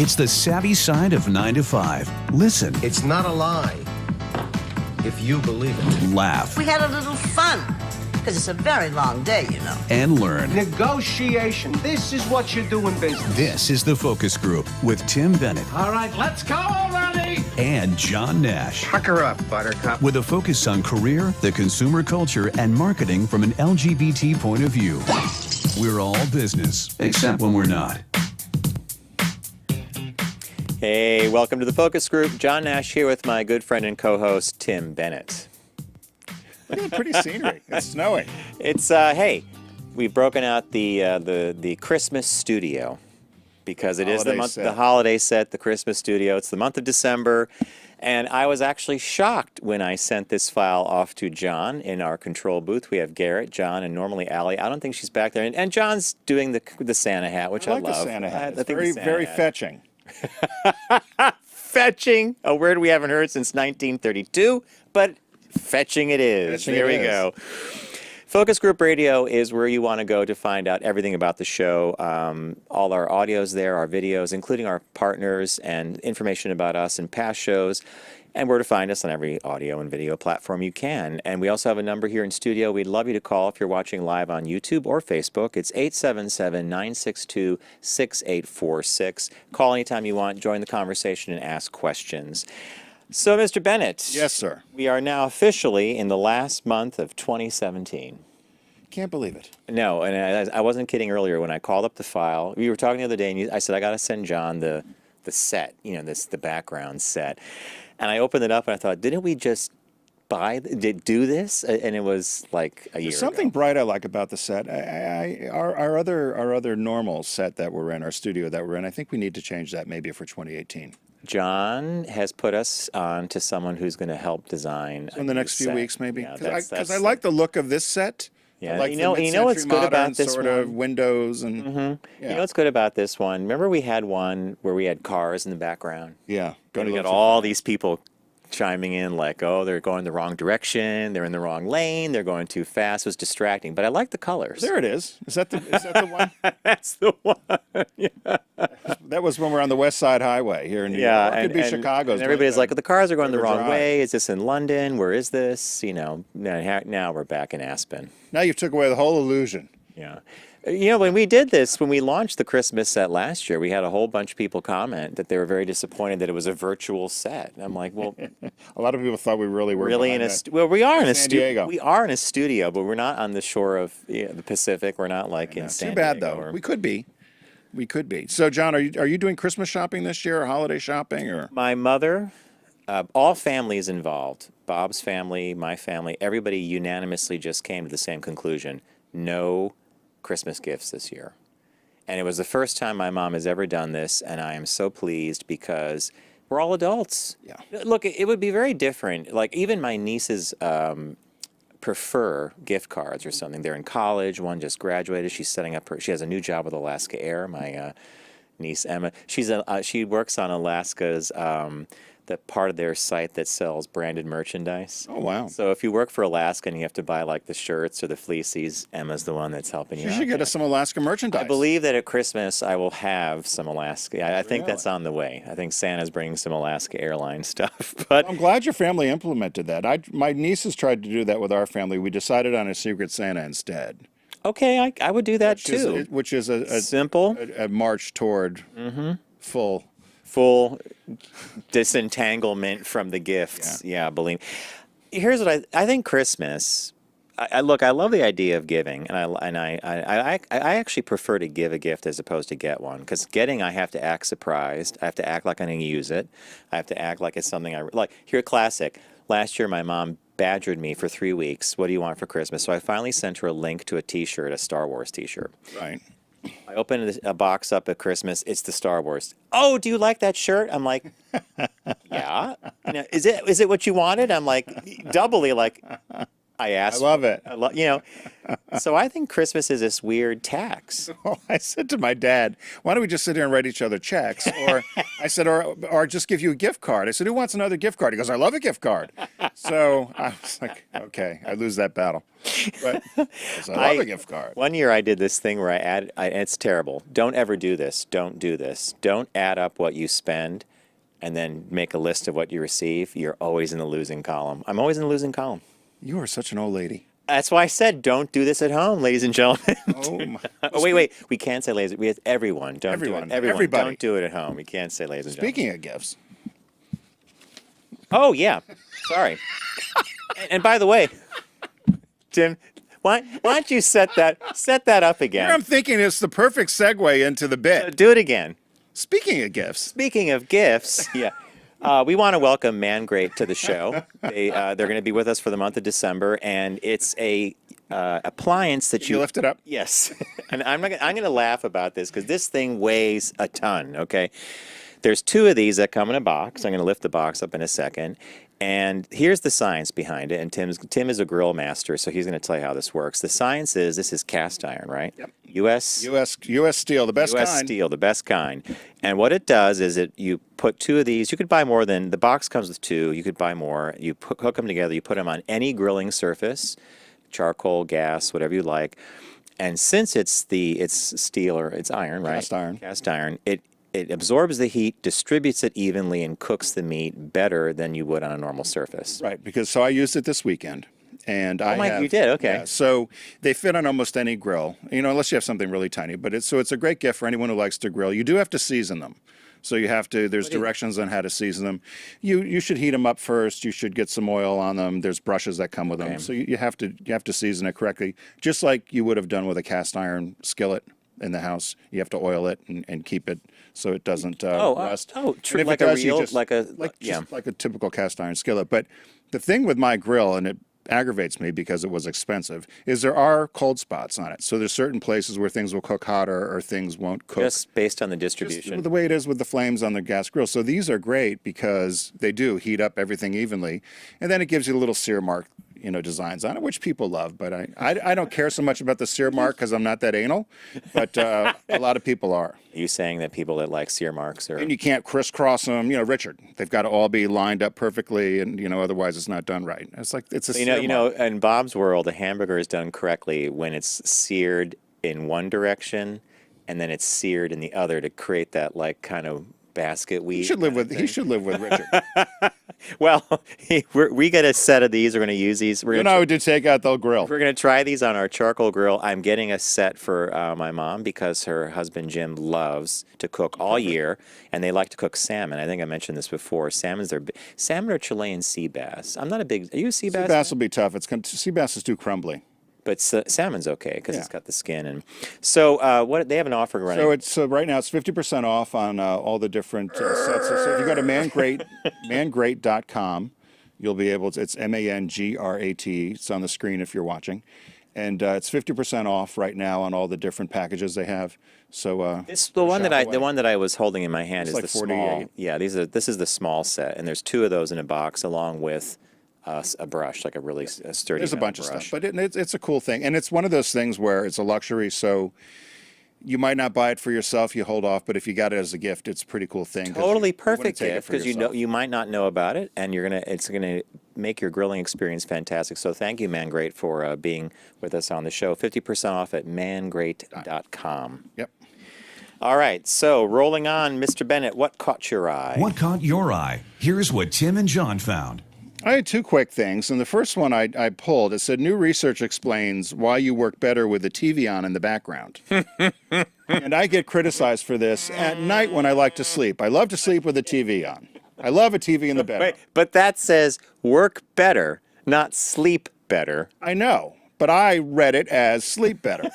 It's the savvy side of 9 to 5. Listen. It's not a lie if you believe it. Laugh. We had a little fun, because it's a very long day, you know. And learn. Negotiation. This is what you do in business. This is the Focus Group with Tim Bennett. All right, let's go already. And John Nash. Pucker up, Buttercup. With a focus on career, the consumer culture, and marketing from an LGBT point of view. We're all business, except when we're not. Hey, welcome to the Focus Group. John Nash here with my good friend and co-host, Tim Bennett. Look at the pretty scenery. It's snowing. It's, hey, we've broken out the Christmas studio because it is the month, the holiday set, the Christmas studio. It's the month of December. And I was actually shocked when I sent this file off to John in our control booth. We have Garrett, John, and normally Allie. I don't think she's back there. And John's doing the Santa hat, which I love. The Santa hat. I think very, very fetching. Fetching, a word we haven't heard since 1932, but fetching it is. There we go. Focus Group Radio is where you want to go to find out everything about the show. All our audio's there, our videos, including our partners and information about us and past shows, and where to find us on every audio and video platform you can. And we also have a number here in studio. We'd love you to call if you're watching live on YouTube or Facebook. It's 877-962-6846. Call anytime you want, join the conversation, and ask questions. So, Mr. Bennett. Yes, sir. We are now officially in the last month of 2017. Can't believe it. No, and I wasn't kidding earlier when I called up the file. We were talking the other day, and I said, I got to send John the set, the background set. And I opened it up, and I thought, didn't we just do this? And it was like a year There's something ago. bright I like about the set. Our other normal set that we're in, our studio that we're in, I think we need to change that maybe for 2018. John has put us on to someone who's going to help design So in the next few weeks, maybe? Yeah, Because I like the look of this set. Yeah, I like you know what's good about this sort of windows and You know what's good about this one? Remember we had one where we had cars in the background? Yeah. And we got all these people chiming in like, oh, they're going the wrong direction, they're in the wrong lane, they're going too fast. It was distracting, but I like the colors. There it is. Is that the one? That's the one. Yeah. That was when we're on the West Side Highway here in New York. It could be Chicago's. And everybody's like, the cars are going the wrong Drive. way. Is this in London? Where is this? Now we're back in Aspen. Now you took away the whole illusion. Yeah. When we did this, when we launched the Christmas set last year, we had a whole bunch of people comment that they were very disappointed that it was a virtual set. And I'm like, well, a lot of people thought we really were. We are in a studio. We are in a studio, but we're not on the shore of the Pacific. We're not like in San Diego. Too bad though. We could be. So, John, are you doing Christmas shopping this year, or holiday shopping, or? My mother, all families involved, Bob's family, my family, everybody unanimously just came to the same conclusion: no Christmas gifts this year. And it was the first time my mom has ever done this, and I am so pleased because we're all adults. Yeah. Look, it would be very different. Like even my nieces prefer gift cards or something. They're in college. One just graduated. She's setting up she has a new job with Alaska Air. My niece Emma. She works on Alaska's the part of their site that sells branded merchandise. Oh, wow. So if you work for Alaska and you have to buy like the shirts or the fleeces, Emma's the one that's helping you. You should get us some Alaska merchandise. I believe that at Christmas I will have some Alaska. I think that's on the way. I think Santa's bringing some Alaska Airlines stuff. But I'm glad your family implemented that. My nieces tried to do that with our family. We decided on a Secret Santa instead. Okay, I would do that too. Which is a simple a march toward full disentanglement from the gifts. Yeah, believe me. Here's what I think Christmas. I love the idea of giving, and I actually prefer to give a gift as opposed to get one, because getting I have to act surprised. I have to act like I'm going to use it. I have to act like it's something I like. Here, classic. Last year, my mom badgered me for 3 weeks. What do you want for Christmas? So I finally sent her a link to a T-shirt, a Star Wars T-shirt. Right. I opened a box up at Christmas. It's the Star Wars. Oh, do you like that shirt? I'm like, yeah. Is it what you wanted? I'm like, doubly like, I asked. I love it. So I think Christmas is this weird tax. Oh, I said to my dad, why don't we just sit here and write each other checks? Or I said, or just give you a gift card. I said, who wants another gift card? He goes, I love a gift card. So I was like, okay, I lose that battle. But I love a gift card. One year I did this thing where it's terrible. Don't ever do this. Don't do this. Don't add up what you spend and then make a list of what you receive. You're always in the losing column. I'm always in the losing column. You are such an old lady. That's why I said don't do this at home, ladies and gentlemen. Oh, my. Oh, wait. We can't say ladies. We have everyone. Don't Everyone. do it. Everyone. Everybody. Don't do it at home. We can't say ladies and gentlemen. Speaking of gifts. Oh, yeah. Sorry. and by the way, Tim, why don't you set that up again? Here I'm thinking it's the perfect segue into the bit. Do it again. Speaking of gifts. Speaking of gifts, yeah. We want to welcome Man Great to the show. They're going to be with us for the month of December, and it's a appliance that You lift it up. Yes, and I'm going to laugh about this because this thing weighs a ton. Okay, there's 2 of these that come in a box. I'm going to lift the box up in a second, and here's the science behind it. And Tim is a grill master, so he's going to tell you how this works. The science is this is cast iron, right? Yep. U.S. steel, the best U.S. kind. steel, the best kind. And what it does is you put 2 of these. You could buy more than the box comes with 2. You could buy more. You hook them together. You put them on any grilling surface, charcoal, gas, whatever you like. And since it's steel or it's iron, right? Cast iron. It absorbs the heat, distributes it evenly, and cooks the meat better than you would on a normal surface. Right, because I used it this weekend. And you did? Okay. Yeah, so they fit on almost any grill, unless you have something really tiny. But it's a great gift for anyone who likes to grill. You do have to season them. So you have to, there's directions on how to season them. You should heat them up first. You should get some oil on them. There's brushes that come with them. So you have to season it correctly, just like you would have done with a cast iron skillet in the house. You have to oil it and keep it so it doesn't rust. True. Like a typical cast iron skillet. But the thing with my grill, and it aggravates me because it was expensive, is there are cold spots on it. So there's certain places where things will cook hotter or things won't cook. Just based on the distribution. Just the way it is with the flames on the gas grill. So these are great because they do heat up everything evenly. And then it gives you a little sear mark, designs on it, which people love. But I don't care so much about the sear mark because I'm not that anal. But a lot of people are. Are you saying that people that like sear marks are... And you can't crisscross them. Richard, they've got to all be lined up perfectly, and otherwise it's not done right. It's like it's a sear mark. In Bob's world, a hamburger is done correctly when it's seared in one direction and then it's seared in the other to create that kind of basket weave. He should live with Richard. Well, we get a set of these. We're going to use these. To take out the grill. We're going to try these on our charcoal grill. I'm getting a set for my mom because her husband Jim loves to cook all year, and they like to cook salmon. I think I mentioned this before. Salmon or Chilean sea bass. I'm not a big... Are you a sea bass? Sea bass will be tough. Sea bass is too crumbly. But salmon's okay because it's got the skin. And so what they have an offer running. So right now it's 50% off on all the different sets. So if you go to mangreat.com, you'll be able to. It's MANGRAT. It's on the screen if you're watching, and it's 50% off right now on all the different packages they have. So the one that I was holding in my hand is like the 48. small. Yeah, this is the small set, and there's 2 of those in a box along with a brush, like a really sturdy. There's a bunch brush. of stuff, but it's a cool thing, and it's one of those things where it's a luxury. So you might not buy it for yourself; you hold off. But if you got it as a gift, it's a pretty cool thing. Totally perfect gift because you might not know about it, and it's gonna make your grilling experience fantastic. So thank you, Man Great, for being with us on the show. 50% off at mangreat.com. Yep. All right, so rolling on, Mr. Bennett, what caught your eye? What caught your eye? Here's what Tim and John found. I had 2 quick things, and the first one I pulled. It said, new research explains why you work better with the TV on in the background. And I get criticized for this at night when I like to sleep. I love to sleep with the TV on. I love a TV in the bedroom. Wait, but that says work better, not sleep better. I know, but I read it as sleep better.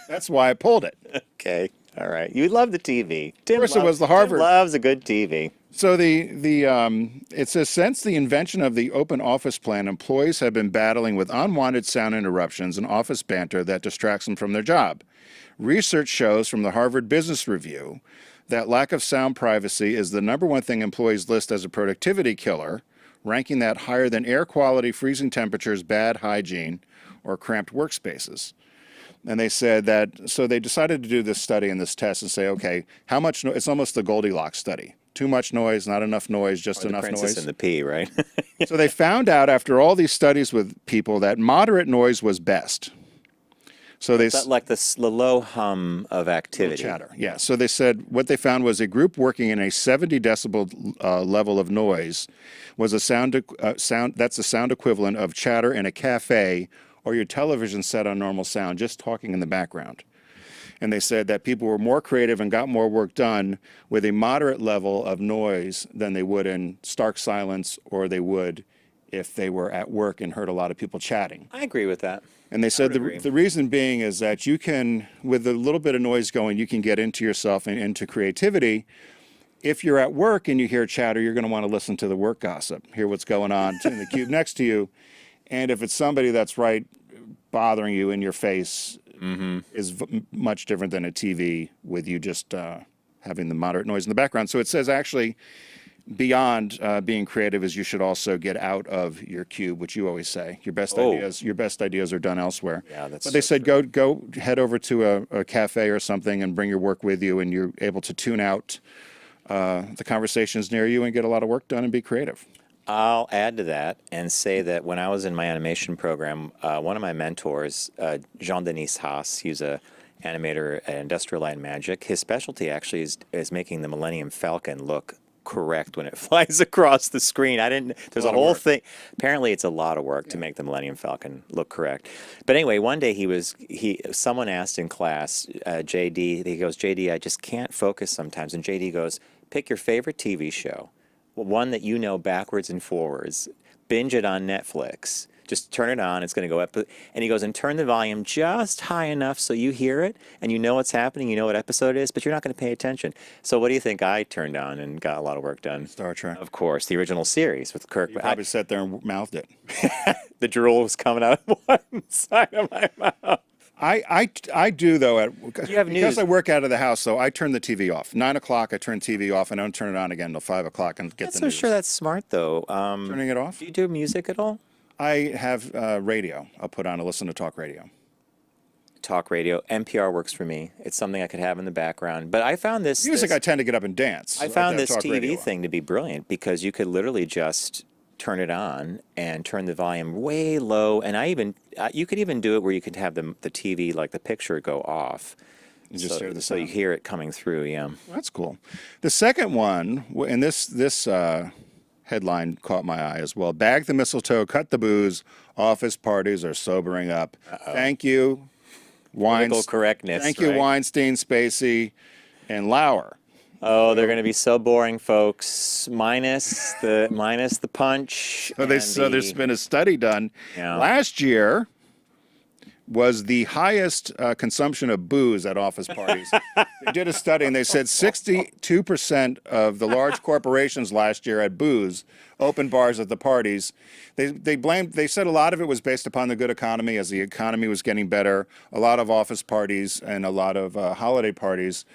That's why I pulled it. Okay, all right. You love the TV. First, it was the Harvard. Tim loves a good TV. So it says, since the invention of the open office plan, employees have been battling with unwanted sound interruptions and office banter that distracts them from their job. Research shows from the Harvard Business Review that lack of sound privacy is the #1 thing employees list as a productivity killer, ranking that higher than air quality, freezing temperatures, bad hygiene, or cramped workspaces. And they said that, so they decided to do this study and this test and say, okay, how much noise? It's almost the Goldilocks study. Too much noise, not enough noise, just enough The Princess noise. and the Pea, right? So they found out after all these studies with people that moderate noise was best. So they Like the low hum of activity. chatter, yeah. So they said what they found was a group working in a 70 decibel level of noise was a sound. That's the sound equivalent of chatter in a cafe or your television set on normal sound, just talking in the background. And they said that people were more creative and got more work done with a moderate level of noise than they would in stark silence, or they would if they were at work and heard a lot of people chatting. I agree with that. And they said the reason being is that you can, with a little bit of noise going, you can get into yourself and into creativity. If you're at work and you hear chatter, you're going to want to listen to the work gossip, hear what's going on in the cube next to you. And if it's somebody that's right bothering you in your face, is much different than a TV with you just having the moderate noise in the background. So it says actually beyond being creative is you should also get out of your cube, which you always say. Your best ideas are done elsewhere. Yeah, that's But they so said go head over to a cafe or something and bring your work with you, and you're able to tune out the conversations near you and get a lot of work done and be creative. I'll add to that and say that when I was in my animation program, one of my mentors, Jean-Denis Haas, he's a animator at Industrial Light and Magic. His specialty actually is making the Millennium Falcon look correct when it flies across the screen. There's a whole thing. Apparently it's a lot of work to make the Millennium Falcon look correct. But anyway, one day someone asked in class, JD, he goes, JD, I just can't focus sometimes. And JD goes, pick your favorite TV show. One that you know backwards and forwards, binge it on Netflix. Just turn it on, it's going to go up. And he goes, and turn the volume just high enough so you hear it and you know what's happening, you know what episode it is, but you're not going to pay attention. So what do you think I turned on and got a lot of work done? Star Trek. Of course, the original series with Kirk. You probably sat there and mouthed it. The drool was coming out of one side of my mouth. I do, though, because news. I work out of the house, so I turn the TV off. 9 o'clock, I turn TV off, and I don't turn it on again until 5 o'clock and get I'm the so news. sure that's smart, though. Turning it off? Do you do music at all? I have radio. I'll put on, I listen to talk radio. Talk radio. NPR works for me. It's something I could have in the background. But I found this... Music, I tend to get up and dance. I found this TV thing to be brilliant because you could literally just turn it on and turn the volume way low. And you could even do it where you could have the TV, like the picture, go off. You just hear the so you sound. hear it coming through, yeah. That's cool. The second one, and this headline caught my eye as well. Bag the mistletoe, cut the booze. Office parties are sobering up. Thank you, Political correctness. Thank you, right? Weinstein, Spacey, and Lauer. Oh, they're going to be so boring, folks. Minus the punch. So there's been a study done. Yeah. Last year was the highest consumption of booze at office parties. They did a study and they said 62% of the large corporations last year had booze, open bars at the parties. They said a lot of it was based upon the good economy. As the economy was getting better, a lot of office parties and a lot of holiday parties,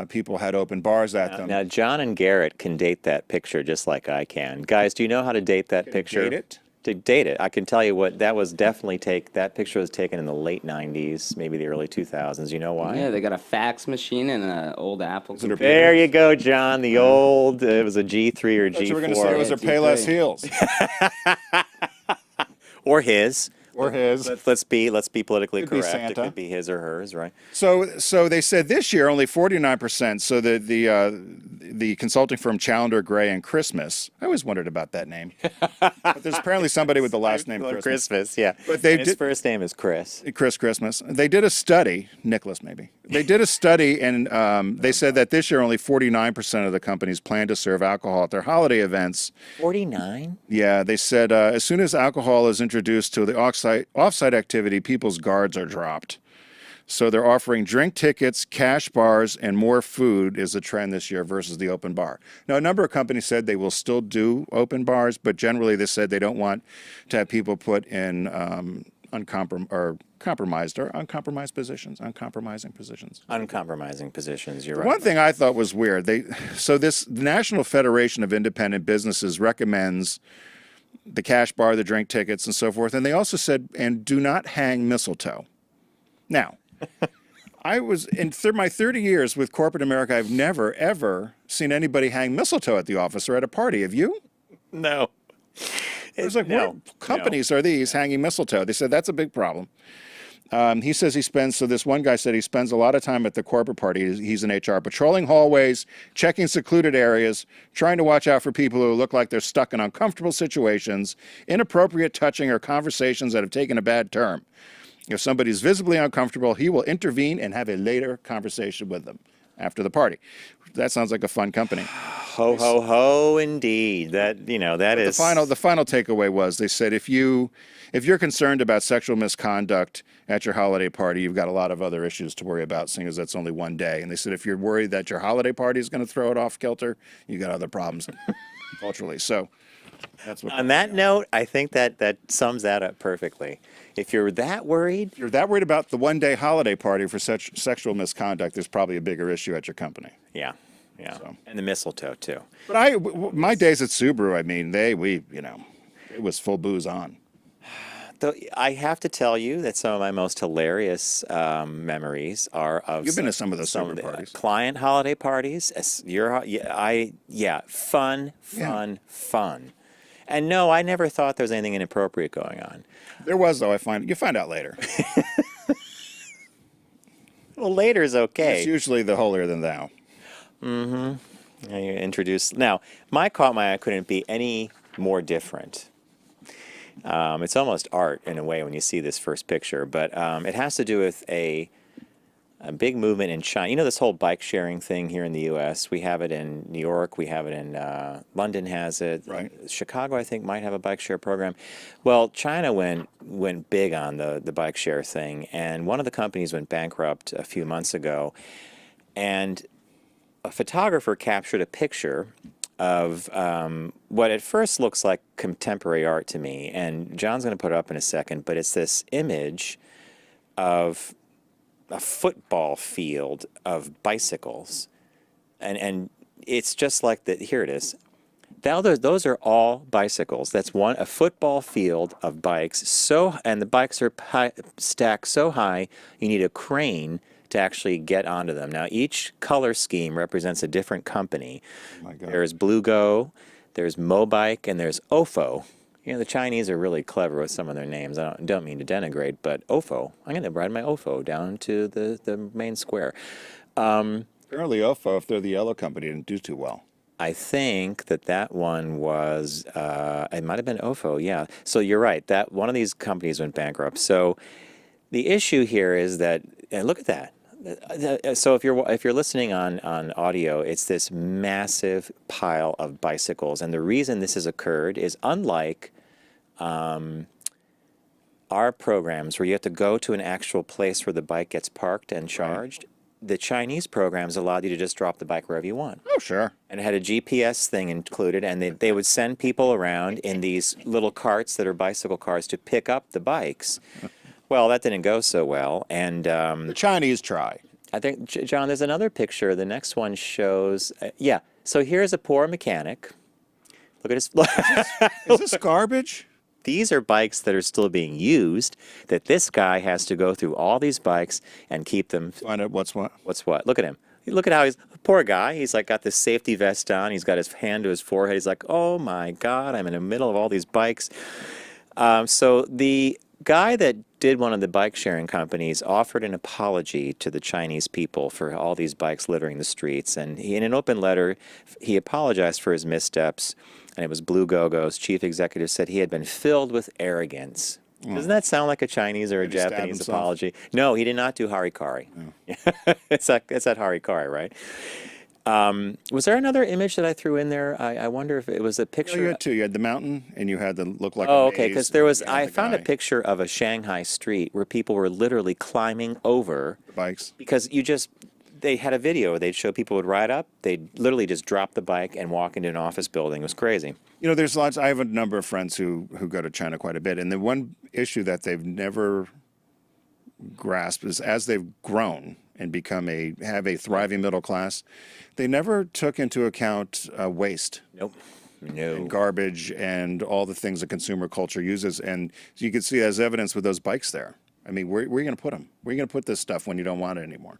people had open bars at them. Now, John and Garrett can date that picture just like I can. Guys, do you know how to date that picture? Date it? To date it. I can tell you what, that picture was taken in the late 90s, maybe the early 2000s. You know why? Yeah, they got a fax machine and an old Apple computer. There you go, John. The old, it was a G3 or That's what G4. we're going to say. It was their Payless heels. Or his. Or his. Let's be politically Could be correct. Santa. It could be his or hers, right? So they said this year only 49%. So the consulting firm Challenger Gray and Christmas. I always wondered about that name. But there's apparently somebody with the last name Christmas. Christmas, yeah. But his first name is Chris. Chris Christmas. They did a study, Nicholas maybe. They did a study and they said that this year only 49% of the companies plan to serve alcohol at their holiday events. 49? Yeah, they said as soon as alcohol is introduced to the offsite activity, people's guards are dropped. So they're offering drink tickets, cash bars, and more food is the trend this year versus the open bar. Now, a number of companies said they will still do open bars, but generally they said they don't want to have people put in uncompromising positions. Uncompromising positions, you're right. One thing I thought was weird. The National Federation of Independent Businesses recommends the cash bar, the drink tickets, and so forth. And they also said, and do not hang mistletoe. Now, I was in my 30 years with corporate America, I've never, ever seen anybody hang mistletoe at the office or at a party. Have you? No. It was like, what companies are these hanging mistletoe? They said that's a big problem. He says so this one guy said he spends a lot of time at the corporate party. He's in HR, patrolling hallways, checking secluded areas, trying to watch out for people who look like they're stuck in uncomfortable situations, inappropriate touching, or conversations that have taken a bad turn. If somebody's visibly uncomfortable, he will intervene and have a later conversation with them after the party. That sounds like a fun company. Ho, ho, ho, indeed. That is... The final takeaway was they said if you're concerned about sexual misconduct at your holiday party, you've got a lot of other issues to worry about, seeing as that's only one day. And they said if you're worried that your holiday party is going to throw it off kilter, you got other problems culturally. So that's what. On that note, I think that sums that up perfectly. If you're that worried... about the one-day holiday party for such sexual misconduct, there's probably a bigger issue at your company. Yeah. So. And the mistletoe, too. But my days at Subaru, I mean, it was full booze on. Though I have to tell you that some of my most hilarious memories are of... You've been to some of those Subaru parties. Client holiday parties. Fun. And no, I never thought there was anything inappropriate going on. There was, though. You find out later. Well, later is okay. It's usually the holier than thou. Mm-hmm. You introduce... Now, my caught my eye couldn't be any more different. It's almost art in a way when you see this first picture, but it has to do with a big movement in China. You know this whole bike sharing thing here in the U.S.? We have it in New York. We have it in London has it. Right. Chicago, I think, might have a bike share program. Well, China went big on the bike share thing, and one of the companies went bankrupt a few months ago, and a photographer captured a picture of what at first looks like contemporary art to me, and John's going to put it up in a second, but it's this image of a football field of bicycles, and it's just like here it is. Now those are all bicycles. That's a football field of bikes. And the bikes are stacked so high you need a crane to actually get onto them. Now, each color scheme represents a different company. Oh my God. There's Bluego, there's Mobike, and there's Ofo. You know, the Chinese are really clever with some of their names. I don't mean to denigrate, but Ofo. I'm going to ride my Ofo down to the main square. Apparently Ofo, if they're the yellow company, didn't do too well. I think that one was, it might have been Ofo, yeah. So you're right, that one of these companies went bankrupt. So the issue here is that, and look at that. So if you're listening on audio, it's this massive pile of bicycles, and the reason this has occurred is unlike our programs where you have to go to an actual place where the bike gets parked and charged. Right. The Chinese programs allowed you to just drop the bike wherever you want. Oh, sure. And it had a GPS thing included, and they would send people around in these little carts that are bicycle carts to pick up the bikes. Well, that didn't go so well, and the Chinese try. I think, John, there's another picture. The next one shows, so here's a poor mechanic. Look at his... Is this garbage? These are bikes that are still being used, that this guy has to go through all these bikes and keep them... Find out what's what. What's what. Look at him. Look at how poor guy, he's like got this safety vest on, he's got his hand to his forehead, he's like, oh my God, I'm in the middle of all these bikes. So the guy that did one of the bike sharing companies offered an apology to the Chinese people for all these bikes littering the streets, and in an open letter, he apologized for his missteps, and it was Blue Gogo's chief executive said he had been filled with arrogance. Doesn't that sound like a Chinese or a Japanese apology? No, he did not do harikari. Oh. It's that harikari, right? Was there another image that I threw in there? I wonder if it was a picture. No, you had two. You had the mountain, and you had the look like. Oh, okay. Because I found a picture of a Shanghai street where people were literally climbing over the bikes. Because they had a video. They'd show people would ride up. They'd literally just drop the bike and walk into an office building. It was crazy. You know, there's lots. I have a number of friends who go to China quite a bit, and the one issue that they've never grasped is as they've grown and have a thriving middle class, they never took into account waste. Nope. and garbage and all the things that consumer culture uses. And so you can see as evidence with those bikes there. I mean, where are you going to put them? Where are you going to put this stuff when you don't want it anymore?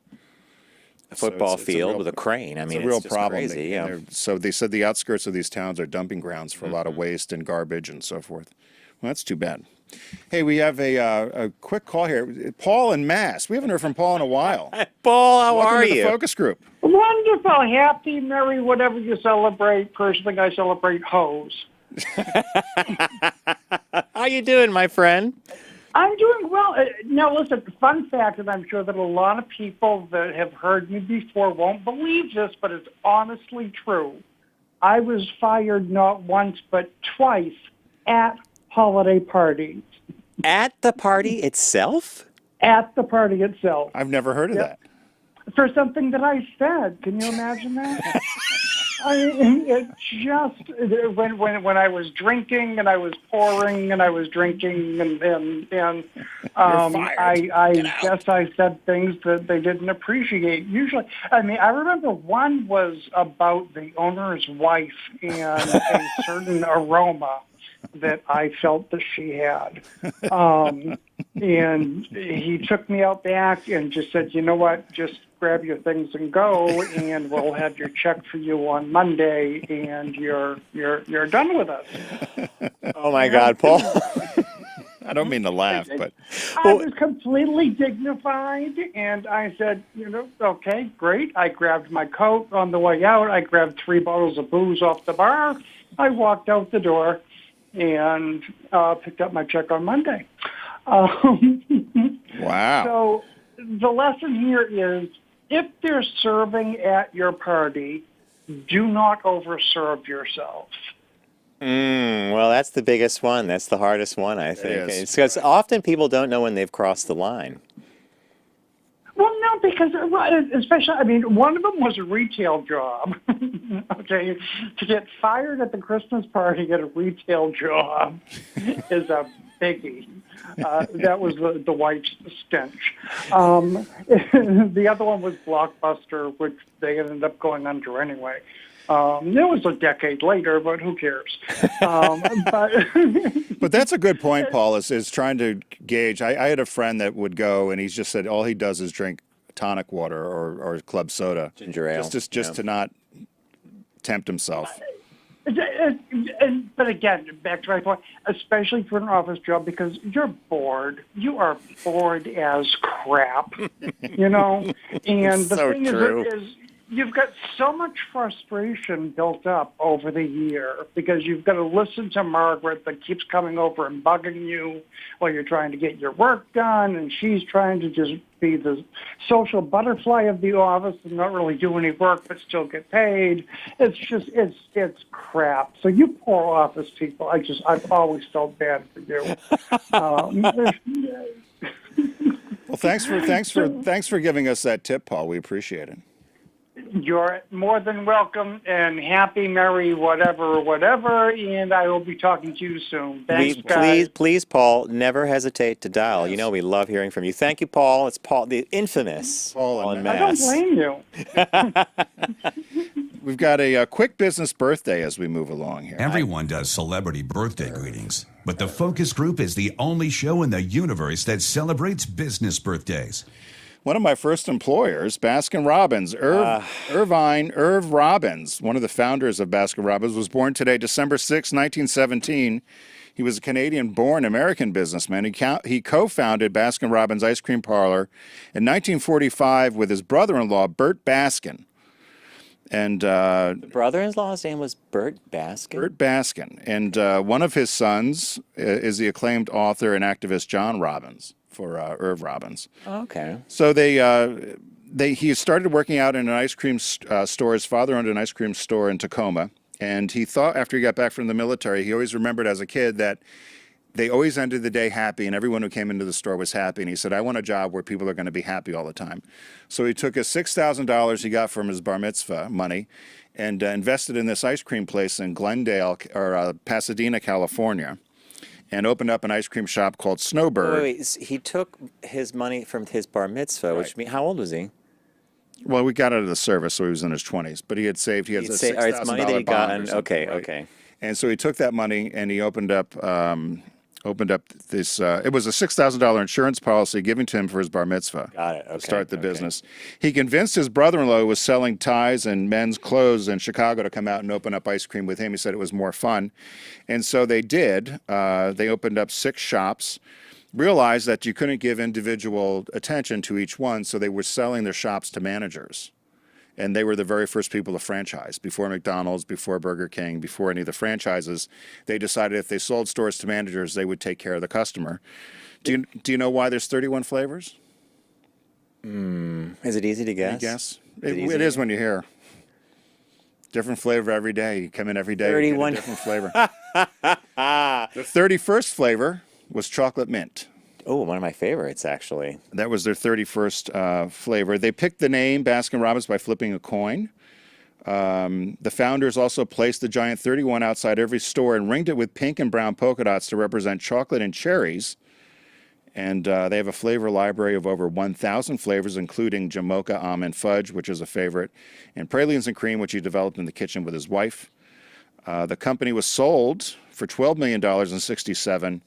A football it's a field real- with a crane. I mean, it's a real just problem. crazy. Yeah. So they said the outskirts of these towns are dumping grounds for a lot of Mm-hmm. waste and garbage and so forth. Well, that's too bad. Hey, we have a quick call here. Paul in Mass. We haven't heard from Paul in a while. Paul, how Welcome are to the you? focus group. Wonderful. Happy, merry, whatever you celebrate. Personally, I celebrate hoes. How you doing, my friend? I'm doing well. Now, listen, fun fact, and I'm sure that a lot of people that have heard me before won't believe this, but it's honestly true. I was fired not once, but twice at holiday parties. At the party itself? At the party itself. I've never heard of that. For something that I said. Can you imagine that? I mean, it just when I was drinking and I was pouring and I was drinking and I guess I said things that they didn't appreciate. Usually, I mean, I remember one was about the owner's wife and a certain aroma that I felt that she had. And he took me out back and just said, you know what, just grab your things and go, and we'll have your check for you on Monday, and you're done with us. Oh, my God, Paul. I don't mean to laugh, but I was completely dignified, and I said, okay, great. I grabbed my coat on the way out. I grabbed 3 bottles of booze off the bar. I walked out the door and picked up my check on Monday. wow. So the lesson here is, if they're serving at your party, do not overserve yourself. Well, that's the biggest one. That's the hardest one, I think. is. It's because often people don't know when they've crossed the line. Well, no, because especially, I mean, one of them was a retail job. Okay, to get fired at the Christmas party at a retail job is a biggie. That was the wife's stench. The other one was Blockbuster, which they ended up going under anyway. It was a decade later, but who cares? But that's a good point, Paul, is trying to gauge. I had a friend that would go, and he just said all he does is drink tonic water or club soda. Ginger ale. Just to not tempt himself. But again, back to my point, especially for an office job, because you're bored. You are bored as crap, And the So thing true. is you've got so much frustration built up over the year because you've got to listen to Margaret that keeps coming over and bugging you while you're trying to get your work done, and she's trying to just be the social butterfly of the office and not really do any work but still get paid. It's just, it's crap. So you poor office people, I've always felt bad for you. Well, thanks for giving us that tip, Paul. We appreciate it. You're more than welcome, and happy, merry, whatever, and I will be talking to you soon. Thanks, guys. Please, Paul, never hesitate to dial. You know we love hearing from you. Thank you, Paul. It's Paul, the infamous Paul in I don't Mass. blame you. We've got a quick business birthday as we move along here. Everyone does celebrity birthday greetings, but the Focus Group is the only show in the universe that celebrates business birthdays. One of my first employers, Baskin-Robbins, Irv Robbins, one of the founders of Baskin-Robbins, was born today, December 6, 1917. He was a Canadian-born American businessman. He co-founded Baskin-Robbins Ice Cream Parlor in 1945 with his brother-in-law, Bert Baskin. And Brother-in-law's name was Bert Baskin? Bert Baskin. And one of his sons is the acclaimed author and activist John Robbins for Irv Robbins. Okay. So he started working out in an ice cream store. His father owned an ice cream store in Tacoma. And he thought after he got back from the military, he always remembered as a kid that they always ended the day happy, and everyone who came into the store was happy. And he said, I want a job where people are going to be happy all the time. So he took his $6,000 he got from his bar mitzvah money and invested in this ice cream place in Glendale or Pasadena, California, and opened up an ice cream shop called Snowbird. Wait, he took his money from his bar mitzvah, which means, how old was he? Well, we got out of the service, so he was in his 20s, but he had saved. He had a $6,000 it's money that he bond or got. something, Okay, right? okay. And so he took that money and he opened up this. It was a $6,000 insurance policy given to him for his bar mitzvah. Got it. Okay, to start the business. He convinced his brother-in-law, who was selling ties and men's clothes in Chicago, to come out and open up ice cream with him. He said it was more fun, and so they did. They opened up 6 shops. Realized that you couldn't give individual attention to each one, so they were selling their shops to managers. And they were the very first people to franchise. Before McDonald's, before Burger King, before any of the franchises, they decided if they sold stores to managers, they would take care of the customer. Do you know why there's 31 flavors? Is it easy to guess? Any guess? It is when you hear. Different flavor every day. You come in every day, 31 different flavor. The 31st flavor was chocolate mint. Oh, one of my favorites, actually. That was their 31st flavor. They picked the name Baskin-Robbins by flipping a coin. The founders also placed the giant 31 outside every store and ringed it with pink and brown polka dots to represent chocolate and cherries. And they have a flavor library of over 1,000 flavors, including Jamocha almond fudge, which is a favorite, and pralines and cream, which he developed in the kitchen with his wife. The company was sold for $12 million in '67.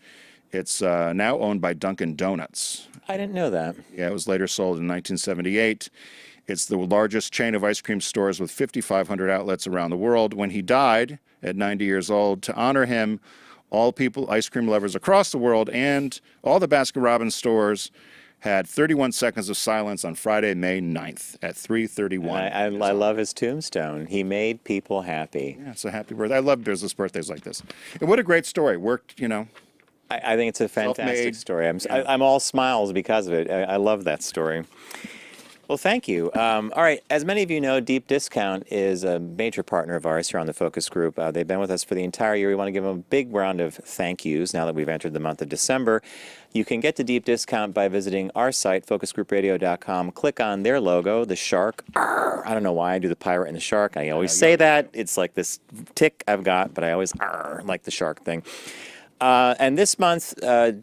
It's now owned by Dunkin' Donuts. I didn't know that. Yeah, it was later sold in 1978. It's the largest chain of ice cream stores with 5,500 outlets around the world. When he died at 90 years old, to honor him, all people, ice cream lovers across the world, and all the Baskin-Robbins stores had 31 seconds of silence on Friday, May 9th at 3:31. I love his tombstone. He made people happy. Yeah, it's a happy birthday. I love business birthdays like this. And what a great story. Worked, I think it's a fantastic Self-made. story. I'm all smiles because of it. I love that story. Well, thank you. All right. As many of you know, Deep Discount is a major partner of ours here on the Focus Group. They've been with us for the entire year. We want to give them a big round of thank yous now that we've entered the month of December. You can get to Deep Discount by visiting our site, focusgroupradio.com. Click on their logo, the shark. I don't know why I do the pirate and the shark. I always say that. It's like this tick I've got, but I always like the shark thing. And this month,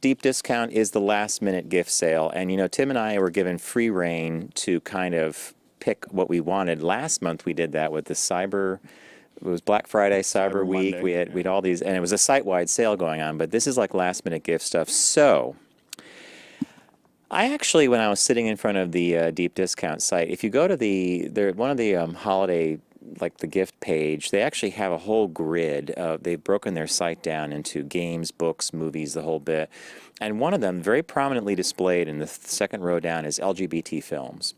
Deep Discount is the last-minute gift sale. And, Tim and I were given free reign to kind of pick what we wanted. Last month, we did that with the it was Black Friday, Cyber Week. Monday, we had all these, and it was a site-wide sale going on. But this is like last-minute gift stuff. So I actually, when I was sitting in front of the Deep Discount site, if you go to one of the holiday, like the gift page, they actually have a whole grid. They've broken their site down into games, books, movies, the whole bit. And one of them, very prominently displayed in the second row down, is LGBT films.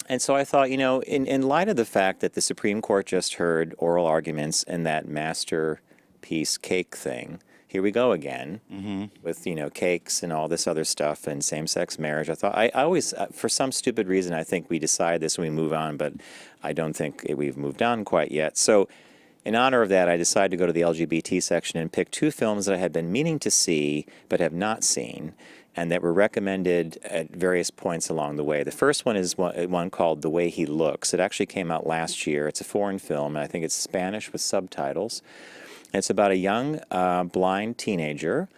And so I thought, in light of the fact that the Supreme Court just heard oral arguments in that masterpiece cake thing, here we go again with, cakes and all this other stuff and same-sex marriage. I thought, I always, for some stupid reason, I think we decide this and we move on, but I don't think we've moved on quite yet. So in honor of that, I decided to go to the LGBT section and pick 2 films that I had been meaning to see but have not seen, and that were recommended at various points along the way. The first one is one called The Way He Looks. It actually came out last year. It's a foreign film, and I think it's Spanish with subtitles. It's about a young blind teenager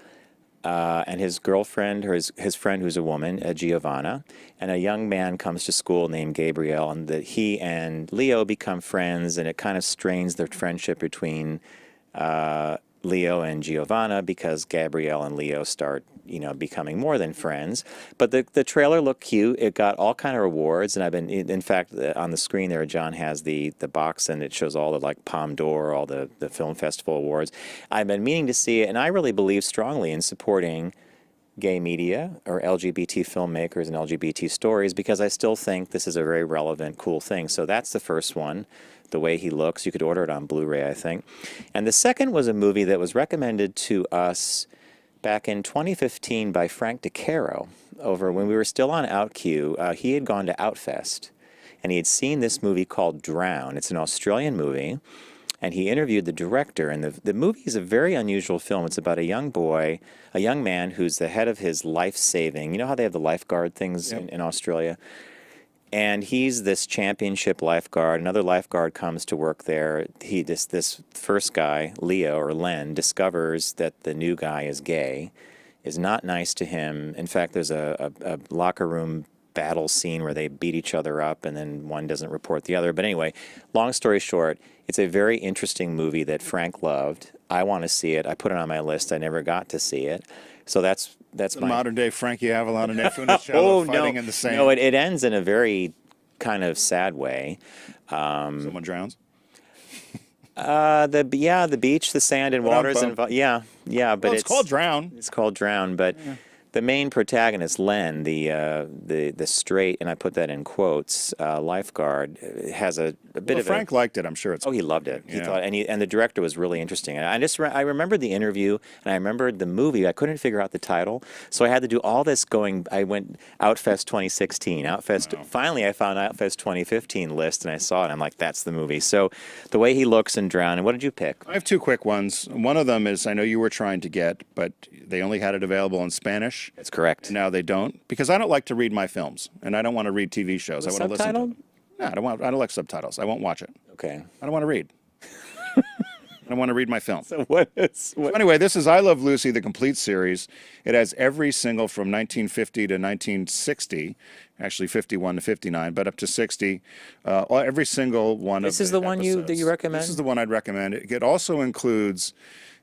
and his girlfriend, or his friend who's a woman, Giovanna, and a young man comes to school named Gabriel, and he and Leo become friends, and it kind of strains the friendship between Leo and Giovanna because Gabrielle and Leo start, becoming more than friends. But the trailer looked cute. It got all kind of awards, and I've been, in fact, on the screen there, John has the box, and it shows all the Palme d'Or, all the film festival awards. I've been meaning to see it, and I really believe strongly in supporting gay media or LGBT filmmakers and LGBT stories because I still think this is a very relevant, cool thing. So that's the first one. The Way He Looks. You could order it on Blu-ray, I think. And the second was a movie that was recommended to us back in 2015 by Frank DeCaro over when we were still on OutQ. He had gone to Outfest, and he had seen this movie called Drown. It's an Australian movie, and he interviewed the director. And the movie is a very unusual film. It's about a young man who's the head of his life-saving. You know how they have the lifeguard things in Australia? And he's this championship lifeguard. Another lifeguard comes to work there. This first guy, Leo or Len, discovers that the new guy is gay, is not nice to him. In fact, there's a locker room battle scene where they beat each other up and then one doesn't report the other. But anyway, long story short, it's a very interesting movie that Frank loved. I want to see it. I put it on my list. I never got to see it. So that's The my modern day Frankie Avalon and Ed Funicello fighting in the same. No, it ends in a very kind of sad way. Someone drowns. The beach, the sand and waters involved. Yeah, but Well, it's called Drown. It's called Drown, but the main protagonist, Len, the straight, and I put that in quotes, lifeguard, has a bit of Frank liked it. I'm sure it's. Oh, he loved it. He Yeah. thought, and the director was really interesting. And I remembered the interview, and I remembered the movie. I couldn't figure out the title, so I had to do all this going. I went Outfest 2016, Outfest. Wow. Finally, I found Outfest 2015 list, and I saw it. I'm like, that's the movie. So, the way he looks in Drown. And what did you pick? I have two quick ones. One of them is I know you were trying to get, but they only had it available in Spanish. That's correct. And now they don't, because I don't like to read my films, and I don't want to read TV shows. I want to listen to Subtitled? them. No, I don't like subtitles. I won't watch it. Okay. I don't want to read. I don't want to read my film. So what is So anyway, this is I Love Lucy, the complete series. It has every single from 1950 to 1960, actually 51 to 59, but up to 60. Every single one of This is the one that you episodes. recommend? This is the one I'd recommend. It also includes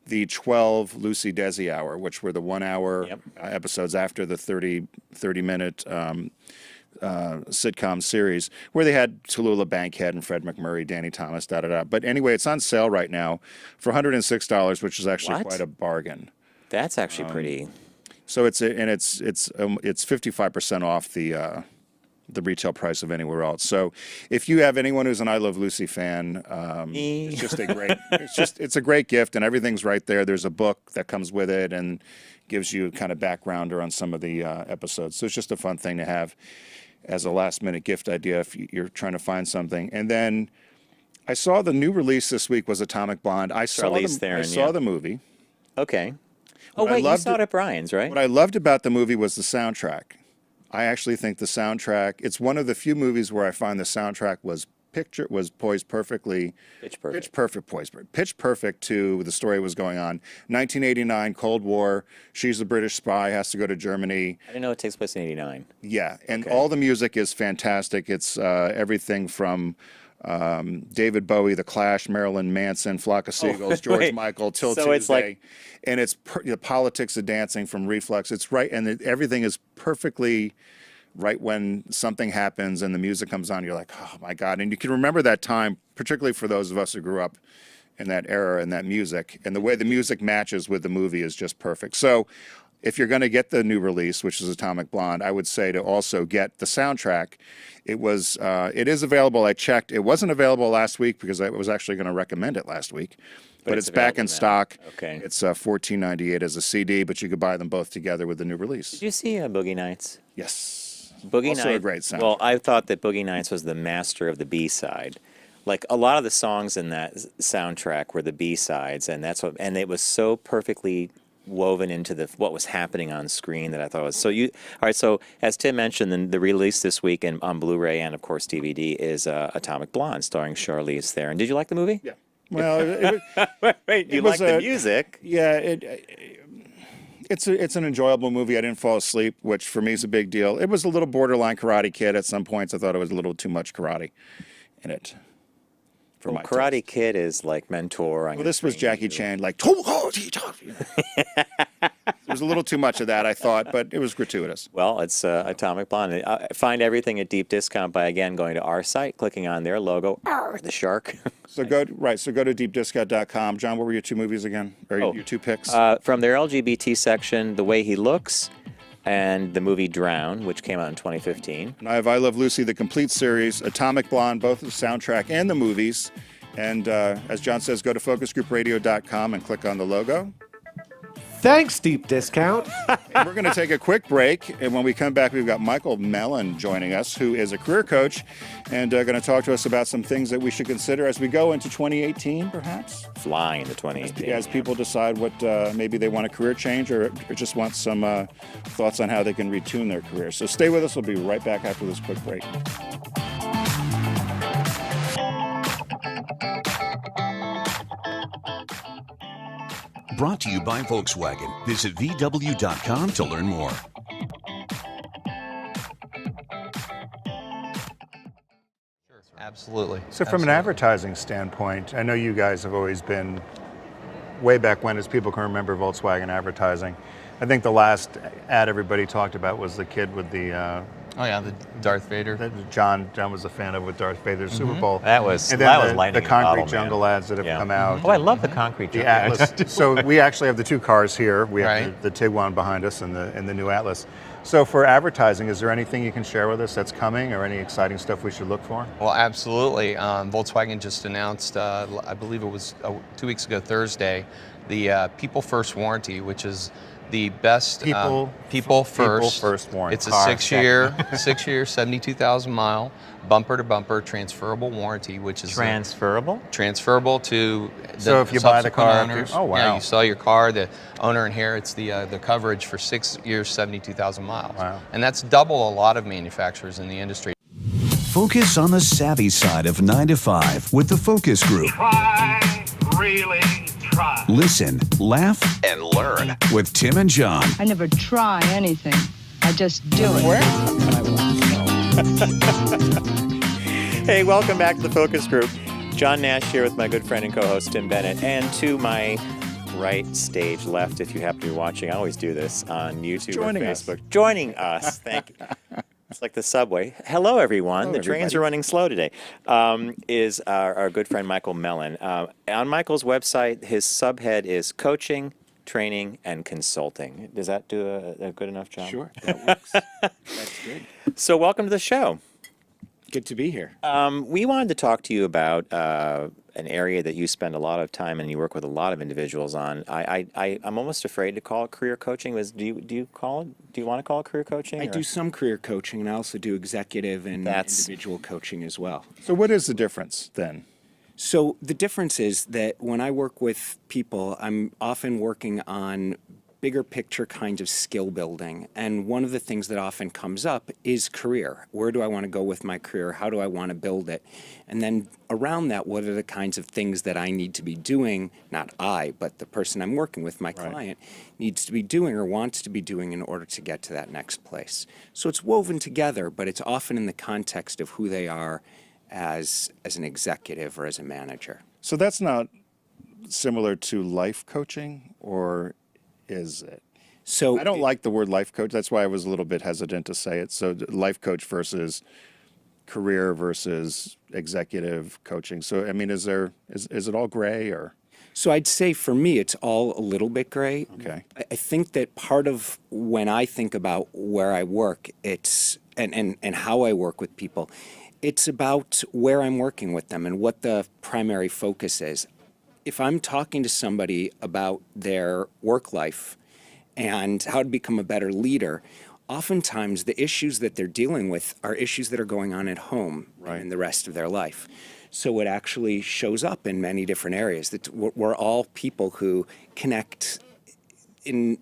the 12 Lucy Desi Hour, which were the 1 hour episodes after the 30-minute sitcom series, where they had Tallulah Bankhead and Fred McMurray, Danny Thomas, da-da-da. But anyway, it's on sale right now for $106, which is actually What? quite a bargain. That's actually pretty. So it's 55% off the retail price of anywhere else. So if you have anyone who's an I Love Lucy fan, it's just it's a great gift, and everything's right there. There's a book that comes with it and gives you kind of backgrounder on some of the episodes. So it's just a fun thing to have as a last minute gift idea if you're trying to find something. And then I saw the new release this week was Atomic Blonde. I saw the movie. Okay. Oh, What I wait, you loved saw it at Brian's, right? What I loved about the movie was the soundtrack. I actually think the soundtrack, it's one of the few movies where I find the soundtrack was poised perfectly. Pitch perfect. Pitch perfect to the story was going on. 1989, Cold War. She's a British spy, has to go to Germany. I didn't know it takes place in 89. Yeah, and Okay. all the music is fantastic. It's everything from David Bowie, The Clash, Marilyn Manson, Flock of Seagulls, George wait. Michael, Till So Tuesday. it's like- and it's the politics of dancing from Reflex. It's right, and everything is perfectly right when something happens and the music comes on. You're like, oh my God. And you can remember that time, particularly for those of us who grew up in that era and that music. And the way the music matches with the movie is just perfect. So if you're going to get the new release, which is Atomic Blonde, I would say to also get the soundtrack. It is available. I checked. It wasn't available last week because I was actually going to recommend it last week. But it's back available in now. stock. Okay. It's $14.98 as a CD, but you could buy them both together with the new release. Did you see Boogie Nights? Yes. Boogie Also Nights. a great soundtrack. Well, I thought that Boogie Nights was the master of the B-side. Like a lot of the songs in that soundtrack were the B-sides, and it was so perfectly woven into what was happening on screen that I thought was so. All right, so as Tim mentioned, the release this week on Blu-ray and of course DVD is Atomic Blonde, starring Charlize Theron. Did you like the movie? Yeah. Well, Wait, you was like the music? Yeah, it's an enjoyable movie. I didn't fall asleep, which for me is a big deal. It was a little borderline Karate Kid at some points. I thought it was a little too much karate in it. For my Karate taste. Kid is like mentor. Well, this was Jackie Chan, like, it was a little too much of that, I thought, but it was gratuitous. Well, it's Atomic Blonde. Find everything at deep discount by, again, going to our site, clicking on their logo, the shark. So go to deepdiscount.com. John, what were your two movies again? Or your two picks? From their LGBT section, The Way He Looks and the movie Drown, which came out in 2015. And I have I Love Lucy, the complete series, Atomic Blonde, both the soundtrack and the movies. And as John says, go to focusgroupradio.com and click on the logo. Thanks, Deep Discount. And we're going to take a quick break. And when we come back, we've got Michael Mellen joining us, who is a career coach, and going to talk to us about some things that we should consider as we go into 2018, perhaps. Flying to 2018. As people decide what maybe they want a career change or just want some thoughts on how they can retune their career. So stay with us. We'll be right back after this quick break. Brought to you by Volkswagen. Visit VW.com to learn more. Absolutely. So from an advertising standpoint, I know you guys have always been, way back when, as people can remember, Volkswagen advertising. I think the last ad everybody talked about was the kid with the the Darth Vader. that John was a fan of with Darth Vader's Super Bowl. That was and that then was lightning the in a concrete bottle, jungle man. ads that have come out. Oh, I love the concrete The jungle. Atlas. So we actually have the two cars here. We have Right. the Tiguan behind us and the new Atlas. So for advertising, is there anything you can share with us that's coming, or any exciting stuff we should look for? Well, absolutely. Volkswagen just announced, I believe it was 2 weeks ago Thursday, the People First warranty, which is the best people first warranty. It's a 6-year, 72,000 mile bumper to bumper transferable warranty, which is Transferable? transferable to the So if you buy the subsequent car, owners. oh, wow. Yeah, you sell your car, the owner inherits the coverage for 6 years, 72,000 miles. Wow. And that's double a lot of manufacturers in the industry. Focus on the savvy side of 9 to 5 with the Focus Group. Try, really try. Listen, laugh, and learn with Tim and John. I never try anything. I just do it. Hey, welcome back to the Focus Group. John Nash here with my good friend and co-host Tim Bennett, and to my right, stage left, if you happen to be watching. I always do this on YouTube Joining or us. Facebook. Joining us. Thank you. It's like the subway. Hello, everyone. The trains are running slow today. Is our good friend Michael Mellen. On Michael's website, his subhead is coaching, training, and consulting. Does that do a good enough job? Sure, that works. That's good. So welcome to the show. Good to be here. We wanted to talk to you about an area that you spend a lot of time and you work with a lot of individuals on. I'm almost afraid to call it career coaching. Do you want to call it career coaching? I do some career coaching, and I also do executive and individual coaching as well. So what is the difference then? So the difference is that when I work with people, I'm often working on bigger picture kinds of skill building. And one of the things that often comes up is career. Where do I want to go with my career? How do I want to build it? And then around that, what are the kinds of things that I need to be doing, not I, but the person I'm working with, my client, needs to be doing or wants to be doing in order to get to that next place. So it's woven together, but it's often in the context of who they are as an executive or as a manager. So that's not similar to life coaching, or is it? So I don't like the word life coach. That's why I was a little bit hesitant to say it. So life coach versus career versus executive coaching. So I mean, is it all gray, or? So I'd say for me, it's all a little bit gray. Okay. I think that part of when I think about where I work, it's and how I work with people, it's about where I'm working with them and what the primary focus is. If I'm talking to somebody about their work life and how to become a better leader, oftentimes the issues that they're dealing with are issues that are going on at home and in the rest of their life. So it actually shows up in many different areas. That we're all people who connect in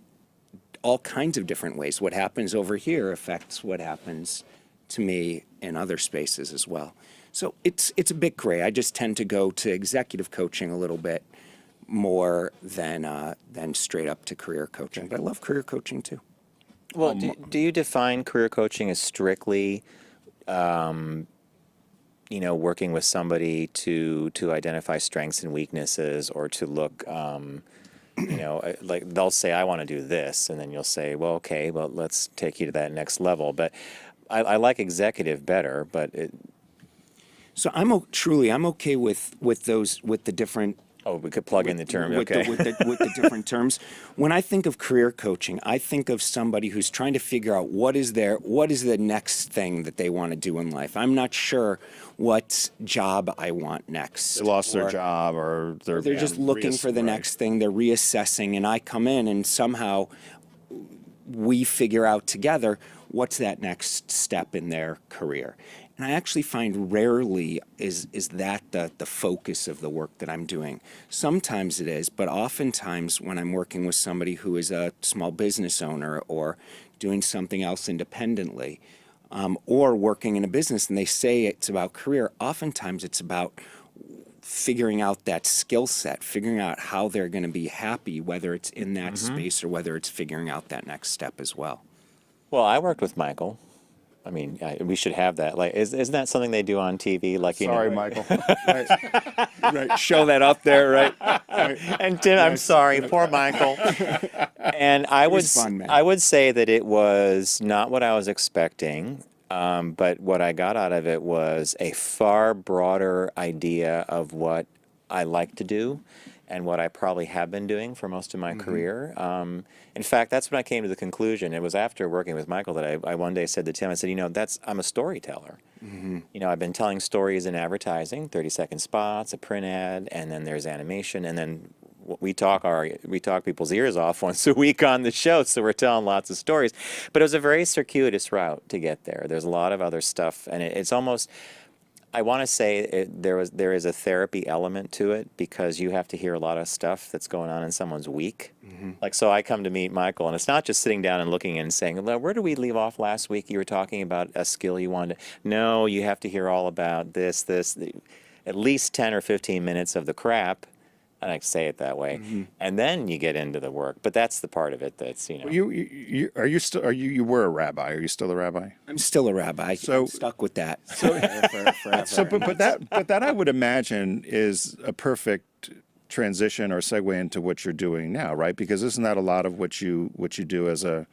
all kinds of different ways. What happens over here affects what happens to me in other spaces as well. So it's a bit gray. I just tend to go to executive coaching a little bit more than straight up to career coaching. But I love career coaching too. Well, do you define career coaching as strictly, working with somebody to identify strengths and weaknesses, or to look, like they'll say, I want to do this, and then you'll say, well, okay, well, let's take you to that next level. But I like executive better, but So I'm okay with the different. Oh, we could plug in the term. With Okay. with the different terms. When I think of career coaching, I think of somebody who's trying to figure out what is the next thing that they want to do in life. I'm not sure what job I want next. They lost their job, or they're just looking for the next thing. They're reassessing, and I come in and somehow we figure out together what's that next step in their career. And I actually find rarely is that the focus of the work that I'm doing. Sometimes it is, but oftentimes when I'm working with somebody who is a small business owner or doing something else independently, or working in a business and they say it's about career, oftentimes it's about figuring out that skill set, figuring out how they're going to be happy, whether it's in that space or whether it's figuring out that next step as well. Well, I worked with Michael I mean, we should have that. Like, isn't that something they do on TV? Like, you Sorry, know, Michael. Right. Show that up there, right? And Tim, I'm sorry, poor Michael. And I would, fun, man. I would say that it was not what I was expecting, but what I got out of it was a far broader idea of what I like to do and what I probably have been doing for most of my career. In fact, that's when I came to the conclusion. It was after working with Michael that I one day said to Tim, I said, you know, I'm a storyteller. You know, I've been telling stories in advertising, 30-second spots, a print ad, and then there's animation, and then we talk people's ears off once a week on the show, so we're telling lots of stories. But it was a very circuitous route to get there. There's a lot of other stuff, and it's almost, I want to say there is a therapy element to it because you have to hear a lot of stuff that's going on in someone's week. Like, so I come to meet Michael, and it's not just sitting down and looking and saying, "Well, where did we leave off last week? You were talking about a skill you wanted." No, you have to hear all about this, at least 10 or 15 minutes of the crap. I like to say it that way, and then you get into the work. But that's the part of it that's, you know. You were a rabbi. Are you still a rabbi? I'm still a rabbi. So I'm stuck with that. Forever. But that I would imagine is a perfect transition or segue into what you're doing now, right? Because isn't that a lot of what you do as a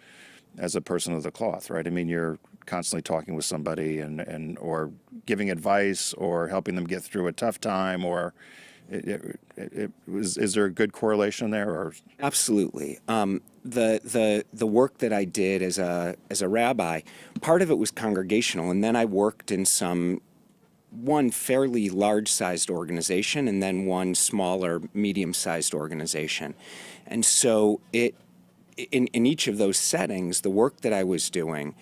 person of the cloth, right? I mean, you're constantly talking with somebody and or giving advice or helping them get through a tough time, or is there a good correlation there? Or absolutely. The work that I did as a rabbi, part of it was congregational, and then I worked in one fairly large-sized organization and then one smaller, medium-sized organization. And so in each of those settings, the work that I was doing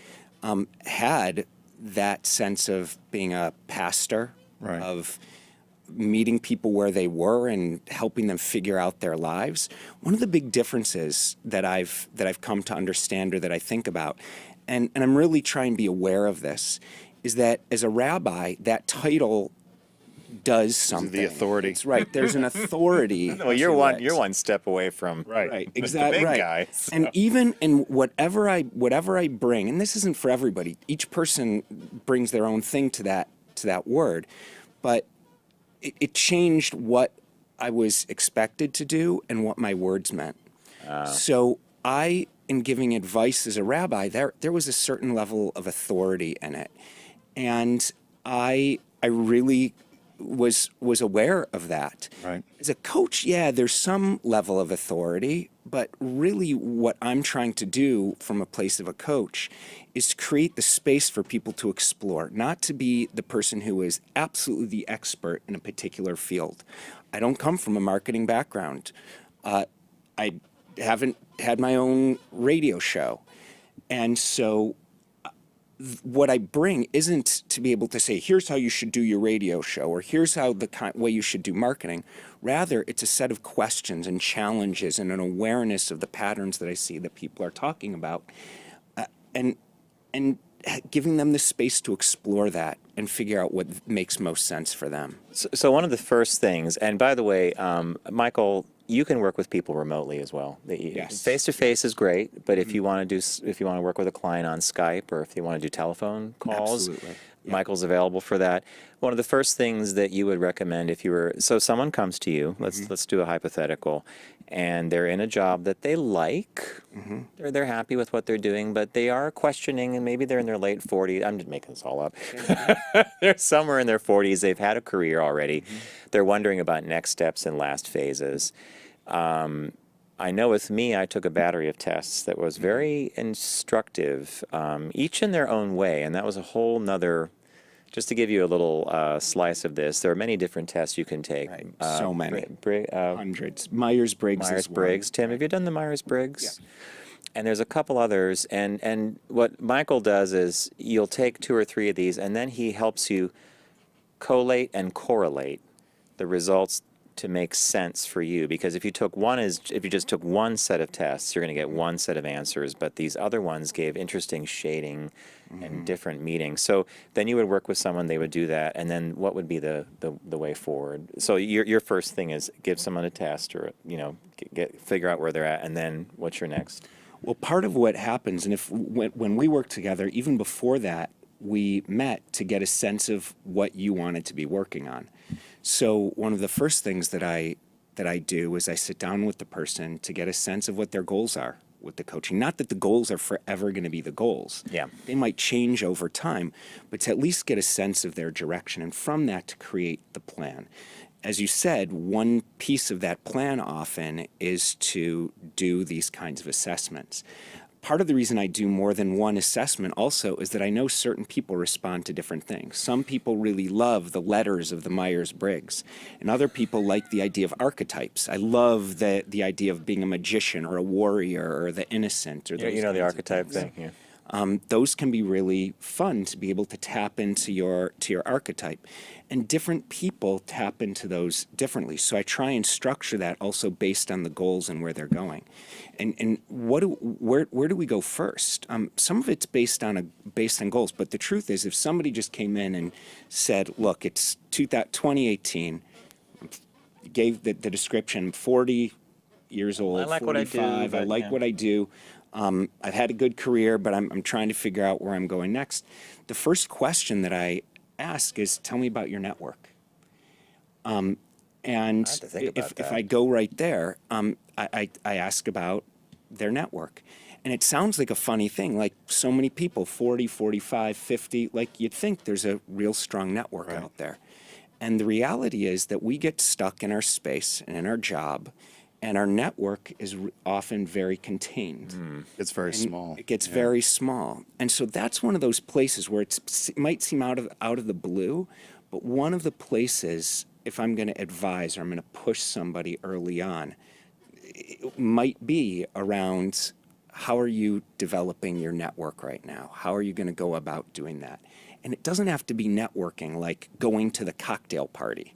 had that sense of being a pastor, right, of meeting people where they were and helping them figure out their lives. One of the big differences that I've come to understand or that I think about, and I'm really trying to be aware of this, is that as a rabbi, that title does something. The authority. It's right. There's an authority. Well, you're one step away from exactly the big right. guy. So. And even in whatever I bring, and this isn't for everybody. Each person brings their own thing to that word, but it changed what I was expected to do and what my words meant. So in giving advice as a rabbi, there was a certain level of authority in it. And I really was aware of that. Right. As a coach, yeah, there's some level of authority, but really what I'm trying to do from a place of a coach is to create the space for people to explore, not to be the person who is absolutely the expert in a particular field. I don't come from a marketing background. I haven't had my own radio show. And so what I bring isn't to be able to say, here's how you should do your radio show, or here's how the way you should do marketing. Rather, it's a set of questions and challenges and an awareness of the patterns that I see that people are talking about, and giving them the space to explore that and figure out what makes most sense for them. So one of the first things, and by the way, Michael, you can work with people remotely as well. Yes. Face-to-face is great, but if you want to work with a client on Skype, or if you want to do telephone calls, Absolutely. Yeah. Michael's available for that. One of the first things that you would recommend if you were, so someone comes to you, let's do a hypothetical, and they're in a job that they like, they're happy with what they're doing, but they are questioning, and maybe they're in their late 40s. I'm just making this all up. They're somewhere in their 40s. They've had a career already. They're wondering about next steps and last phases. I know with me, I took a battery of tests that was very instructive, each in their own way, and that was a whole nother. Just to give you a little slice of this, there are many different tests you can take. Right. So many. Hundreds. Myers-Briggs. Myers-Briggs. Tim, have you done the Myers-Briggs? Yeah. And there's a couple others. And what Michael does is you'll take 2 or 3 of these, and then he helps you collate and correlate the results to make sense for you. Because if you just took one set of tests, you're going to get one set of answers. But these other ones gave interesting shading and different meanings. So then you would work with someone, they would do that, and then what would be the way forward? So your first thing is give someone a test, or figure out where they're at, and then what's your next? Well, part of what happens, and when we work together, even before that, we met to get a sense of what you wanted to be working on. So one of the first things that I do is I sit down with the person to get a sense of what their goals are with the coaching. Not that the goals are forever going to be the goals. Yeah. They might change over time, but to at least get a sense of their direction, and from that to create the plan. As you said, one piece of that plan often is to do these kinds of assessments. Part of the reason I do more than one assessment also is that I know certain people respond to different things. Some people really love the letters of the Myers-Briggs, and other people like the idea of archetypes. I love the idea of being a magician or a warrior or the innocent. Or those You know the kinds of archetype things. thing. Yeah. Those can be really fun to be able to tap into your archetype, and different people tap into those differently. So I try and structure that also based on the goals and where they're going. And where do we go first? Some of it's based on goals, but the truth is, if somebody just came in and said, "Look, it's 2018," gave the description, 40 years old, I like what I do, 45, I but, like yeah. what I do. I've had a good career, but I'm trying to figure out where I'm going next. The first question that I ask is, tell me about your network. And to think about if that. I go right there, I ask about their network. And it sounds like a funny thing, like so many people, 40, 45, 50, like you'd think there's a real strong network out there. And the reality is that we get stuck in our space and in our job, and our network is often very contained. It's very small. It gets very small. And so that's one of those places where it might seem out of the blue, but one of the places, if I'm going to advise or I'm going to push somebody early on, it might be around, how are you developing your network right now? How are you going to go about doing that? And it doesn't have to be networking like going to the cocktail party,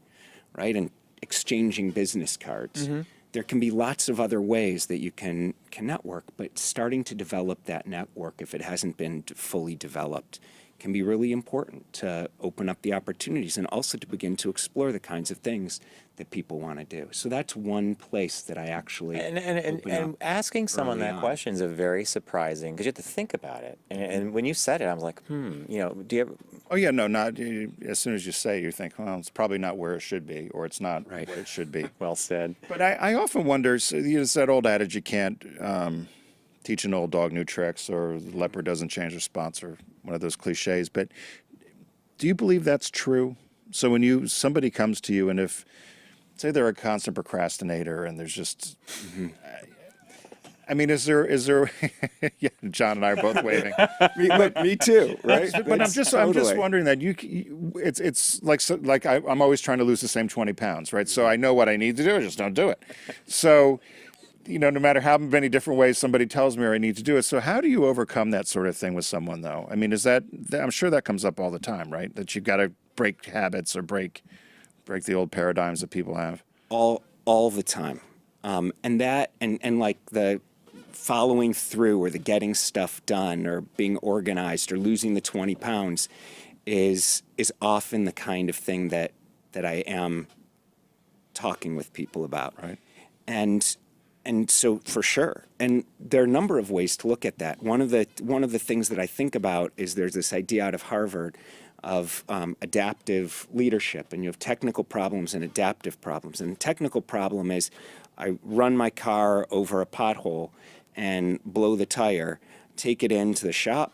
right? And exchanging business cards. There can be lots of other ways that you can network, but starting to develop that network, if it hasn't been fully developed, can be really important to open up the opportunities and also to begin to explore the kinds of things that people want to do. So that's one place that I actually And asking someone early that on. question is a very surprising, because you have to think about it. And when you said it, I was like, do you ever? Oh yeah, no, not as soon as you say it, you think, well, it's probably not where it should be, or it's not Right. what it should be. Well said. But I often wonder, so it's that old adage, you can't teach an old dog new tricks, or the leopard doesn't change response, or one of those cliches. But do you believe that's true? So when somebody comes to you, and if, say they're a constant procrastinator, and there's just, I mean, is there? Yeah, John and I are both waving. me too, right? But I'm just wondering that it's like I'm always trying to lose the same 20 pounds, right? So I know what I need to do, I just don't do it. So, no matter how many different ways somebody tells me or I need to do it. So how do you overcome that sort of thing with someone, though? I mean, I'm sure that comes up all the time, right? That you've got to break habits or break the old paradigms that people have. All the time. And like the following through or the getting stuff done or being organized or losing the 20 pounds is often the kind of thing that I am talking with people about. Right. And so for sure. And there are a number of ways to look at that. One of the things that I think about is there's this idea out of Harvard of adaptive leadership, and you have technical problems and adaptive problems. And the technical problem is I run my car over a pothole and blow the tire, take it into the shop,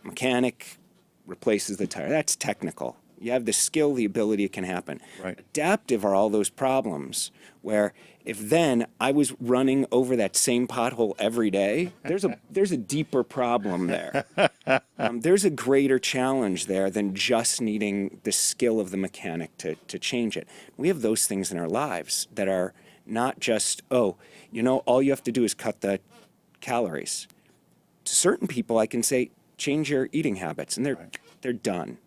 mechanic replaces the tire. That's technical. You have the skill, the ability, it can happen. Right. Adaptive are all those problems where if then I was running over that same pothole every day, there's a deeper problem there. There's a greater challenge there than just needing the skill of the mechanic to change it. We have those things in our lives that are not just, all you have to do is cut the calories. To certain people, I can say, change your eating habits, and they're done.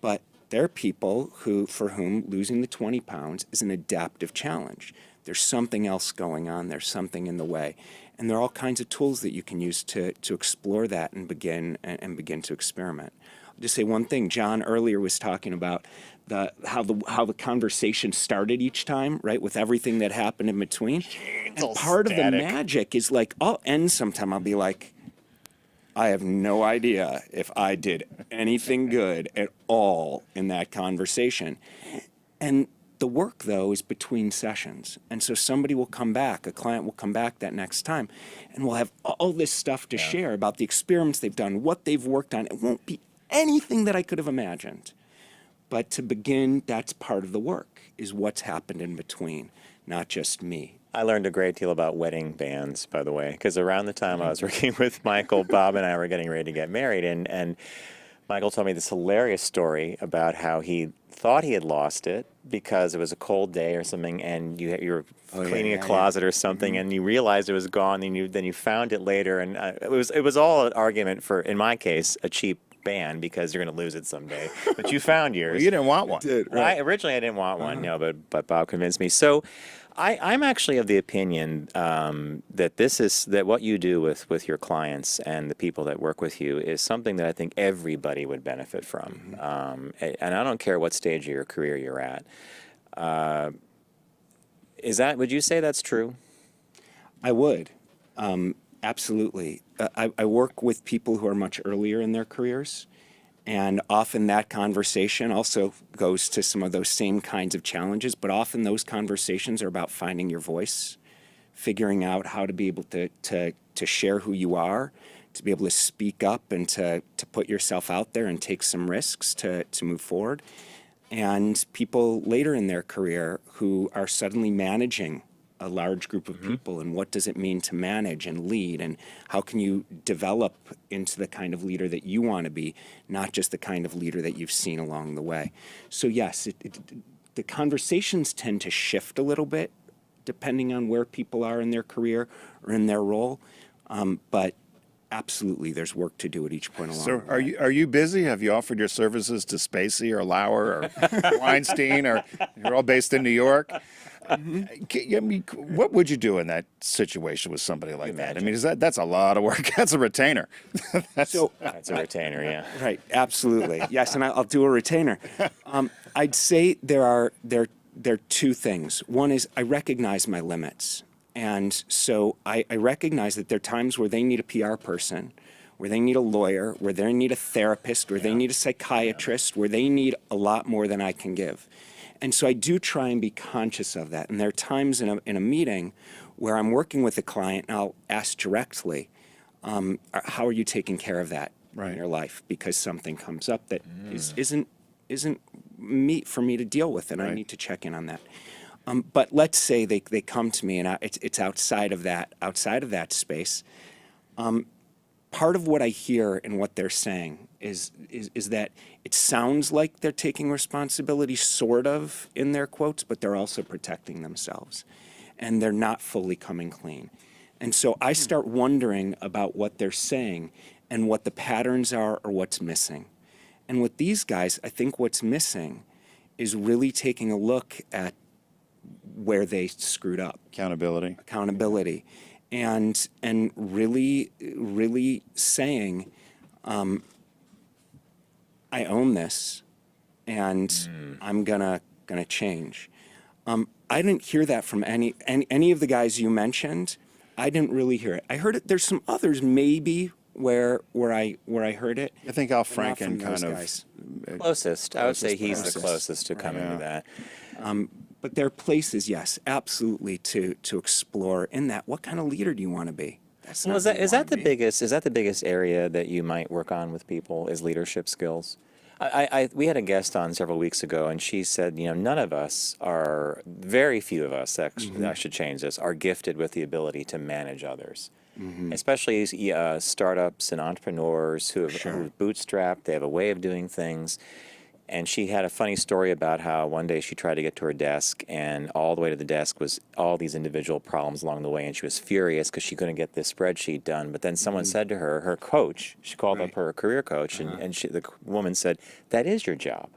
But there are people for whom losing the 20 pounds is an adaptive challenge. There's something else going on. There's something in the way. And there are all kinds of tools that you can use to explore that and begin to experiment. I'll just say one thing. John earlier was talking about how the conversation started each time, right, with everything that happened in between. And part of the magic is like, I'll end sometime, I'll be like, I have no idea if I did anything good at all in that conversation. And the work, though, is between sessions. And so somebody will come back, a client will come back that next time, and we'll have all this stuff to share about the experiments they've done, what they've worked on. It won't be anything that I could have imagined. But to begin, that's part of the work, is what's happened in between, not just me. I learned a great deal about wedding bands, by the way, because around the time I was working with Michael, Bob and I were getting ready to get married, and Michael told me this hilarious story about how he thought he had lost it because it was a cold day or something, and you were cleaning a closet or something, and you realized it was gone, and then you found it later, and it was all an argument for, in my case, a cheap band because you're going to lose it someday. But you found yours. Well, you didn't want one. Originally, I didn't want one, but Bob convinced me. So I'm actually of the opinion that what you do with your clients and the people that work with you is something that I think everybody would benefit from. And I don't care what stage of your career you're at. Would you say that's true? I would. Absolutely. I work with people who are much earlier in their careers, and often that conversation also goes to some of those same kinds of challenges, but often those conversations are about finding your voice, figuring out how to be able to share who you are, to be able to speak up and to put yourself out there and take some risks to move forward. And people later in their career who are suddenly managing a large group of people, and what does it mean to manage and lead, and how can you develop into the kind of leader that you want to be, not just the kind of leader that you've seen along the way. So yes, the conversations tend to shift a little bit depending on where people are in their career or in their role, but absolutely there's work to do at each point along the way. So are you busy? Have you offered your services to Spacey or Lauer or Weinstein, or you're all based in New York? I mean, what would you do in that situation with somebody like that? I mean, that's a lot of work. That's a retainer. That's a retainer, yeah. Right, absolutely. Yes, and I'll do a retainer. I'd say there are two things. One is I recognize my limits. And so I recognize that there are times where they need a PR person, where they need a lawyer, where they need a therapist, where they need a psychiatrist, where they need a lot more than I can give. And so I do try and be conscious of that. And there are times in a meeting where I'm working with a client and I'll ask directly, how are you taking care of that in your life? Because something comes up that isn't for me to deal with, and I need to check in on that. But let's say they come to me and it's outside of that space. Part of what I hear in what they're saying is that it sounds like they're taking responsibility, sort of, in their quotes, but they're also protecting themselves, and they're not fully coming clean. And so I start wondering about what they're saying and what the patterns are or what's missing. And with these guys, I think what's missing is really taking a look at where they screwed up. Accountability. And really saying, I own this, and I'm gonna change. I didn't hear that from any of the guys you mentioned. I didn't really hear it. I heard it. There's some others maybe where I heard it. I think Al Franken kind of closest. I would say he's the closest to coming to that. But there are places, yes, absolutely, to explore in that. What kind of leader do you want to be? Is that the biggest area that you might work on with people, is leadership skills? We had a guest on several weeks ago, and she said, very few of us, actually, I should change this, are gifted with the ability to manage others. Especially startups and entrepreneurs who are bootstrapped. They have a way of doing things. And she had a funny story about how one day she tried to get to her desk, and all the way to the desk was all these individual problems along the way, and she was furious because she couldn't get this spreadsheet done. But then someone said to her, her coach, she called up her career coach, and the woman said, that is your job.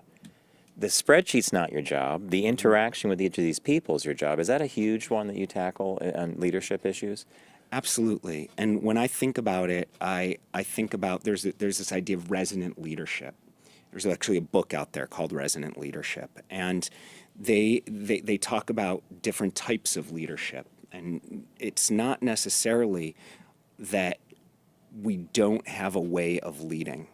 The spreadsheet's not your job. The interaction with each of these people is your job. Is that a huge one that you tackle on leadership issues? Absolutely. And when I think about it, I think about there's this idea of resonant leadership. There's actually a book out there called Resonant Leadership, and they talk about different types of leadership. And it's not necessarily that we don't have a way of leading.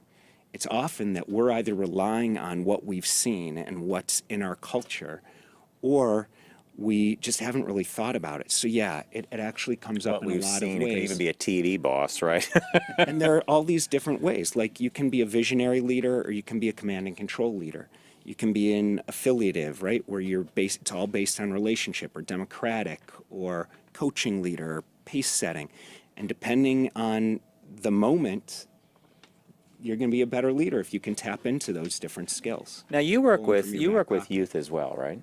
It's often that we're either relying on what we've seen and what's in our culture, or we just haven't really thought about it. So yeah, it actually comes up in a lot of ways. It could even be a TV boss, right? And there are all these different ways. Like you can be a visionary leader, or you can be a command and control leader. You can be an affiliative, right, where it's all based on relationship, or democratic, or coaching leader, or pace setting. And depending on the moment, you're going to be a better leader if you can tap into those different skills. Now you work with youth as well, right?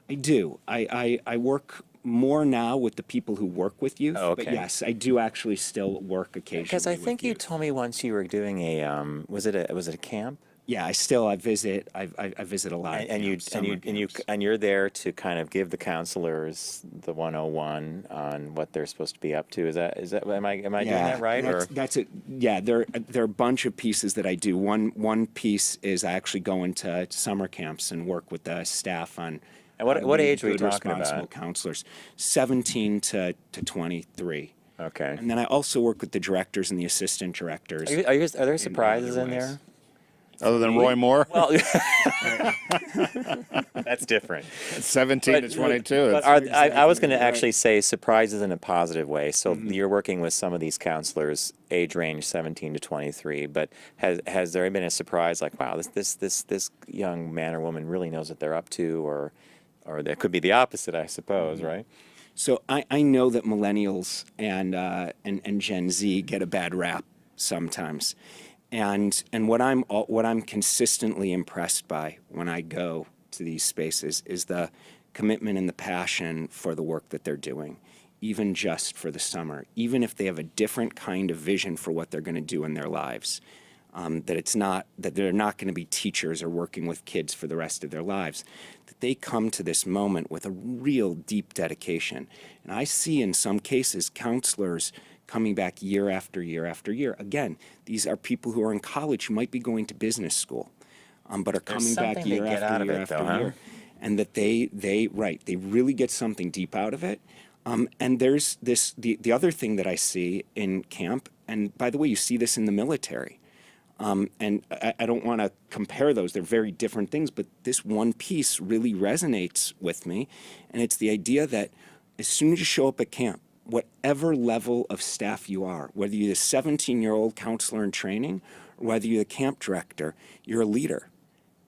I do. I work more now with the people who work with youth. Oh, okay. But yes, I do actually still work occasionally. Because I think with you youth. told me once you were doing a was it a camp? Yeah, I visit a lot. And you're there to kind of give the counselors the 101 on what they're supposed to be up to. Is that am I doing that right? That's it. Yeah, there are a bunch of pieces that I do. One piece is I actually go into summer camps and work with the staff on. And what age are we talking responsible about? Counselors, 17 to 23. Okay. And then I also work with the directors and the assistant directors. Are there surprises in there? Other than Roy Moore? Well, that's different. 17 to 22. But I was going to actually say surprises in a positive way. So you're working with some of these counselors, age range 17 to 23. But has there been a surprise like, wow, this young man or woman really knows what they're up to, or that could be the opposite, I suppose, right? So I know that millennials and Gen Z get a bad rap sometimes. And what I'm consistently impressed by when I go to these spaces is the commitment and the passion for the work that they're doing, even just for the summer, even if they have a different kind of vision for what they're going to do in their lives, that they're not going to be teachers or working with kids for the rest of their lives, that they come to this moment with a real deep dedication. And I see in some cases counselors coming back year after year after year. Again, these are people who are in college who might be going to business school, but are coming back year after year after year. And that they really get something deep out of it. And there's the other thing that I see in camp, and by the way, you see this in the military. And I don't want to compare those. They're very different things, but this one piece really resonates with me. And it's the idea that as soon as you show up at camp, whatever level of staff you are, whether you're the 17-year-old counselor in training or whether you're the camp director, you're a leader.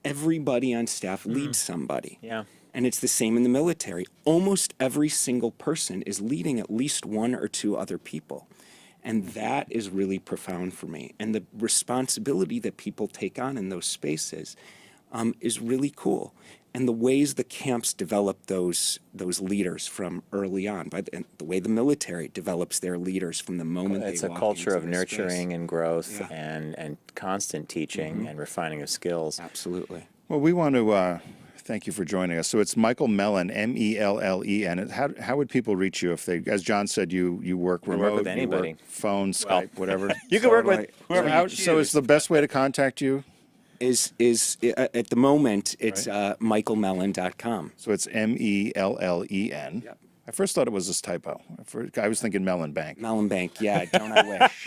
Everybody on staff leads somebody. Yeah. And it's the same in the military. Almost every single person is leading at least one or two other people. And that is really profound for me. And the responsibility that people take on in those spaces is really cool. And the ways the camps develop those leaders from early on, and the way the military develops their leaders from the moment they walk into the It's a culture of space. nurturing and growth and constant teaching and refining of skills. Absolutely. Well, we want to thank you for joining us. So it's Michael Mellen, M-E-L-L-E-N. How would people reach you if they, as John said, you work remote, work with anybody. You work phone, Skype, whatever. You can work with whoever you choose. So is the best way to contact you? Is at the moment, it's michaelmellen.com. So it's M-E-L-L-E-N. Yep. I first thought it was this typo. I was thinking Mellon Bank. Mellon Bank, yeah, don't I wish?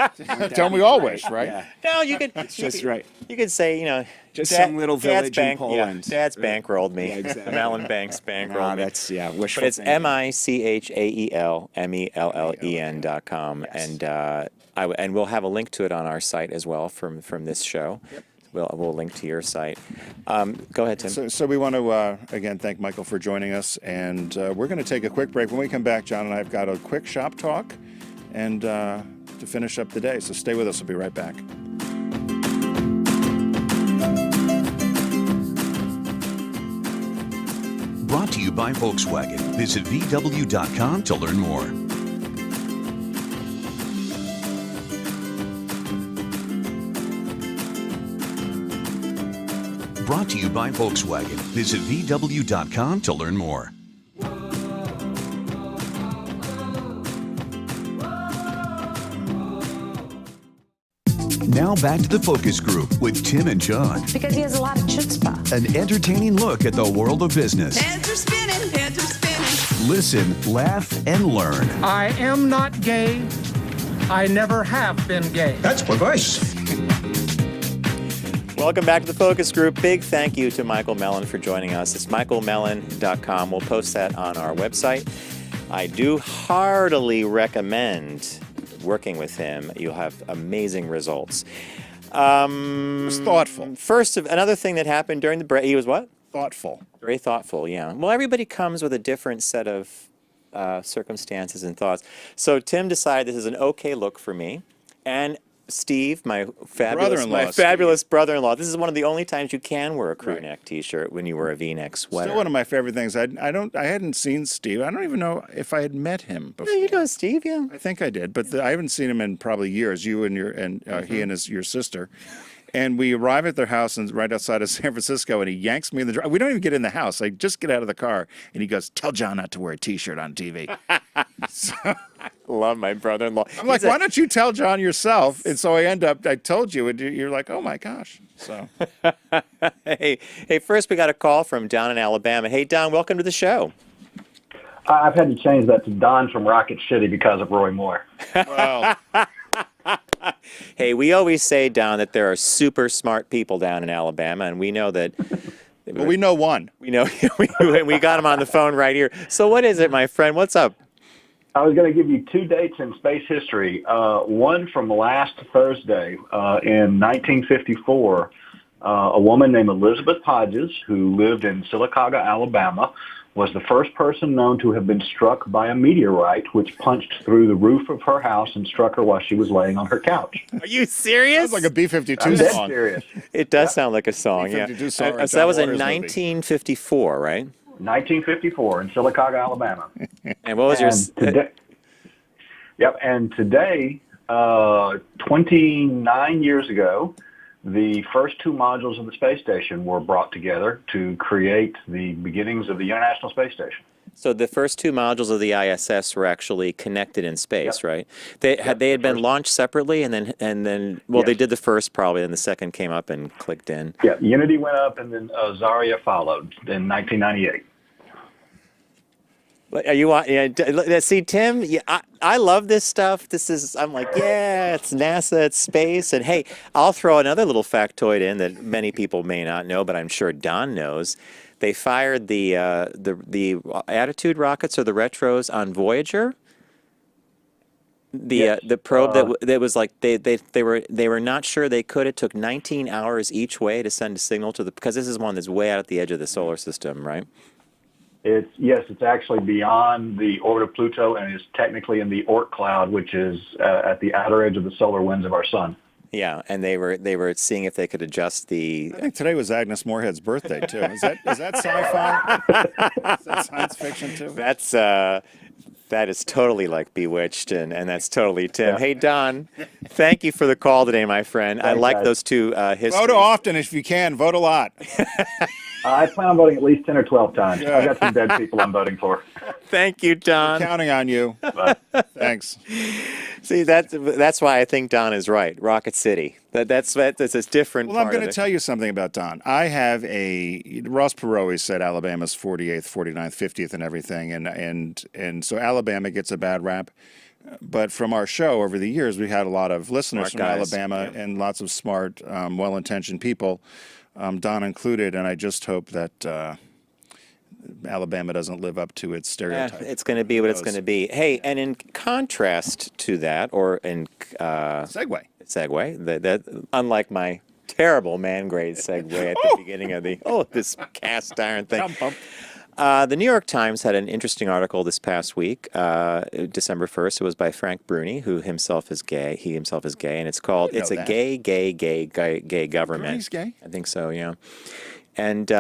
Don't we all wish, right? Yeah. No, you could. That's just right. You could say, just some little Dad's village in bank, Poland. Yeah, Dad's bankrolled me. Yeah, exactly. Mellon Bank's bankrolled me. That's wishful But it's thinking. MICHAELMELLEN.com, and we'll have a link to it on our site as well from this show. Yep. We'll link to your site. Go ahead, Tim. So we want to, again, thank Michael for joining us. And we're going to take a quick break. When we come back, John and I have got a quick shop talk and to finish up the day. So stay with us. We'll be right back. Brought to you by Volkswagen. Visit VW.com to learn more. Brought to you by Volkswagen. Visit VW.com to learn more. Now back to the Focus Group with Tim and John. Because he has a lot of chutzpah. An entertaining look at the world of business. Heads are spinning, heads are spinning. Listen, laugh, and learn. I am not gay. I never have been gay. That's perverse. Welcome back to the Focus Group. Big thank you to Michael Mellen for joining us. It's michaelmellen.com. We'll post that on our website. I do heartily recommend working with him. You'll have amazing results. It was thoughtful. First, another thing that happened during the break, he was what? Thoughtful. Very thoughtful, yeah. Well, everybody comes with a different set of circumstances and thoughts. So Tim decided this is an okay look for me. And Steve, my fabulous brother-in-law. This is one of the only times you can wear a crew neck T-shirt when you wear a V-neck sweater. Still one of my favorite things. I hadn't seen Steve. I don't even know if I had met him before. Yeah, you know Steve, yeah. I think I did, but I haven't seen him in probably years. You and he and your sister. And we arrive at their house right outside of San Francisco, and he yanks me in the drive. We don't even get in the house. I just get out of the car, and he goes, "Tell John not to wear a T-shirt on TV." Love my brother-in-law. I'm like, why don't you tell John yourself? And so I told you, and you're like, oh my gosh. So, hey, first we got a call from Don in Alabama. Hey, Don, welcome to the show. I've had to change that to Don from Rocket City because of Roy Moore. Well. Hey, we always say, Don, that there are super smart people down in Alabama, and we know that. Well, we know one. We know we got him on the phone right here. So what is it, my friend? What's up? I was going to give you two dates in space history. One from last Thursday in 1954. A woman named Elizabeth Hodges, who lived in Sylacauga, Alabama, was the first person known to have been struck by a meteorite which punched through the roof of her house and struck her while she was laying on her couch. Are you serious? Sounds like a B-52 I'm dead song. serious. It does sound like a song, yeah. B-52 song So that was in Waters' 1954, right? 1954 in Sylacauga, Alabama. And what was your... And today, 29 years ago, the first two modules of the space station were brought together to create the beginnings of the International Space Station. So the first two modules of the ISS were actually connected in space, right? They had been launched separately, and then they did the first probably, and the second came up and clicked in. Yeah, Unity went up, and then Zarya followed in 1998. Are you? Yeah, see, Tim, I love this stuff. I'm like, yeah, it's NASA, it's space. And hey, I'll throw another little factoid in that many people may not know, but I'm sure Don knows. They fired the Attitude rockets or the retros on Voyager. The probe that was like they were not sure they could. It took 19 hours each way to send a signal because this is one that's way out at the edge of the solar system, right? It's actually beyond the orbit of Pluto and is technically in the Oort cloud, which is at the outer edge of the solar winds of our sun. Yeah, and they were seeing if they could adjust the. I think today was Agnes Moorehead's birthday too. Is that sci-fi? Is that science fiction too? That is totally like Bewitched, and that's totally Tim. Yeah. Hey, Don, thank you for the call today, my friend. Thanks, I like guys. Those two histories. Vote often if you can. Vote a lot. I plan on voting at least 10 or 12 times. I've got some dead people I'm voting for. Thank you, Don. We're counting on you. Thanks. See, that's why I think Don is right. Rocket City. That's a different. Well, I'm going to tell you something about Don. I have Ross Perot said Alabama's 48th, 49th, 50th, and everything, and so Alabama gets a bad rap. But from our show over the years, we had a lot of listeners from Alabama and lots of smart, well-intentioned people, Don included, and I just hope that Alabama doesn't live up to its stereotype. It's going to be what it's going to be. Hey, and in contrast to that, or in segue, that unlike my terrible man grade segue at the beginning of this cast iron thing. The New York Times had an interesting article this past week, December 1st. It was by Frank Bruni, who himself is gay. He himself is gay, and it's called "It's a Gay Government." He's gay? I think so, yeah. And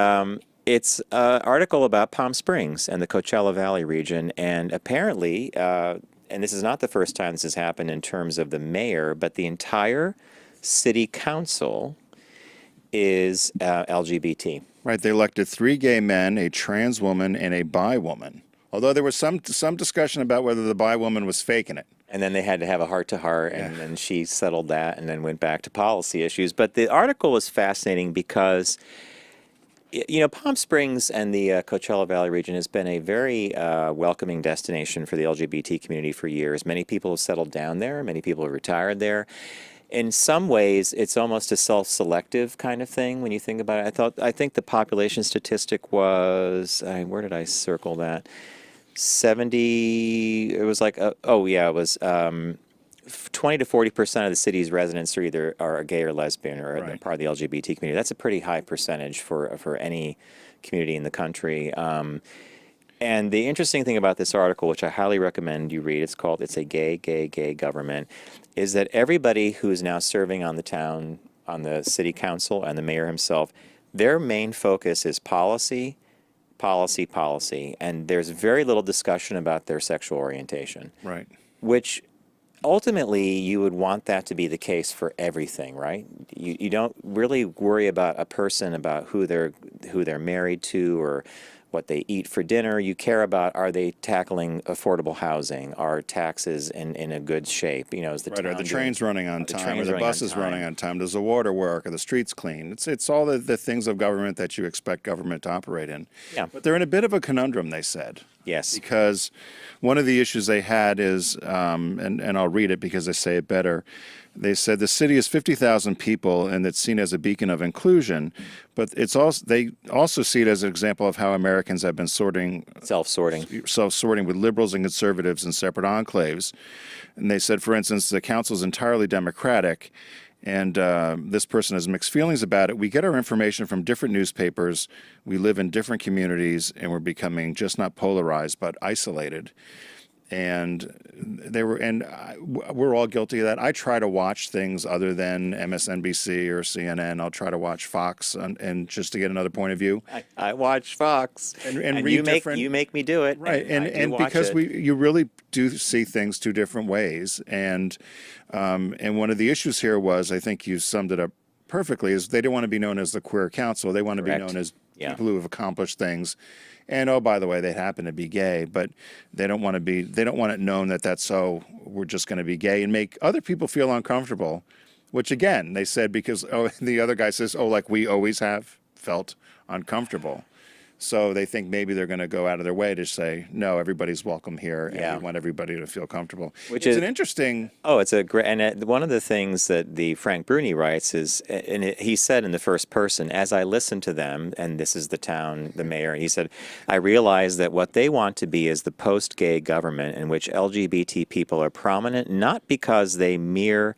it's an article about Palm Springs and the Coachella Valley region, and apparently, and this is not the first time this has happened in terms of the mayor, but the entire city council is LGBT. Right, they elected 3 gay men, a trans woman, and a bi woman. Although there was some discussion about whether the bi woman was faking it. And then they had to have a heart-to-heart, and then she settled that and then went back to policy issues. But the article was fascinating because Palm Springs and the Coachella Valley region has been a very welcoming destination for the LGBT community for years. Many people have settled down there. Many people have retired there. In some ways, it's almost a self-selective kind of thing when you think about it. I think the population statistic was, where did I circle that? 70, it was like, it was 20 to 40% of the city's residents are gay or lesbian or they're part of the LGBT community. That's a pretty high percentage for any community in the country. And the interesting thing about this article, which I highly recommend you read, It's a Gay, Gay, Gay Government, is that everybody who is now serving on the city council and the mayor himself, their main focus is policy, policy, policy. And there's very little discussion about their sexual orientation. Right. Which ultimately you would want that to be the case for everything, right? You don't really worry about a person, about who they're married to or what they eat for dinner. You care about, are they tackling affordable housing? Are taxes in a good shape? Is the are the trains running on time? Are the buses running on time? Does the water work? Are the streets clean? It's all the things of government that you expect government to operate in. Yeah. But they're in a bit of a conundrum, they said. Yes. Because one of the issues they had is, and I'll read it because they say it better. They said the city is 50,000 people and it's seen as a beacon of inclusion, but they also see it as an example of how Americans have been self-sorting with liberals and conservatives in separate enclaves. And they said, for instance, the council is entirely Democratic, and this person has mixed feelings about it. We get our information from different newspapers. We live in different communities, and we're becoming just not polarized, but isolated. And we're all guilty of that. I try to watch things other than MSNBC or CNN. I'll try to watch Fox and just to get another point of view. I watch Fox, and read you make me do it, right? And because you really do see things two different ways. And one of the issues here was, I think you summed it up perfectly, is they don't want to be known as the queer council. They want to be known as people who have accomplished things. And oh, by the way, they happen to be gay, but they don't want it known that that's so we're just going to be gay and make other people feel uncomfortable, which again, they said because the other guy says, like we always have felt uncomfortable. So they think maybe they're going to go out of their way to say, no, everybody's welcome here, and we want everybody to feel comfortable. Which is an interesting... Oh, it's a great... And one of the things that the Frank Bruni writes is, he said in the first person, as I listened to them, and this is the mayor, he said, I realized that what they want to be is the post-gay government in which LGBT people are prominent, not because they mirror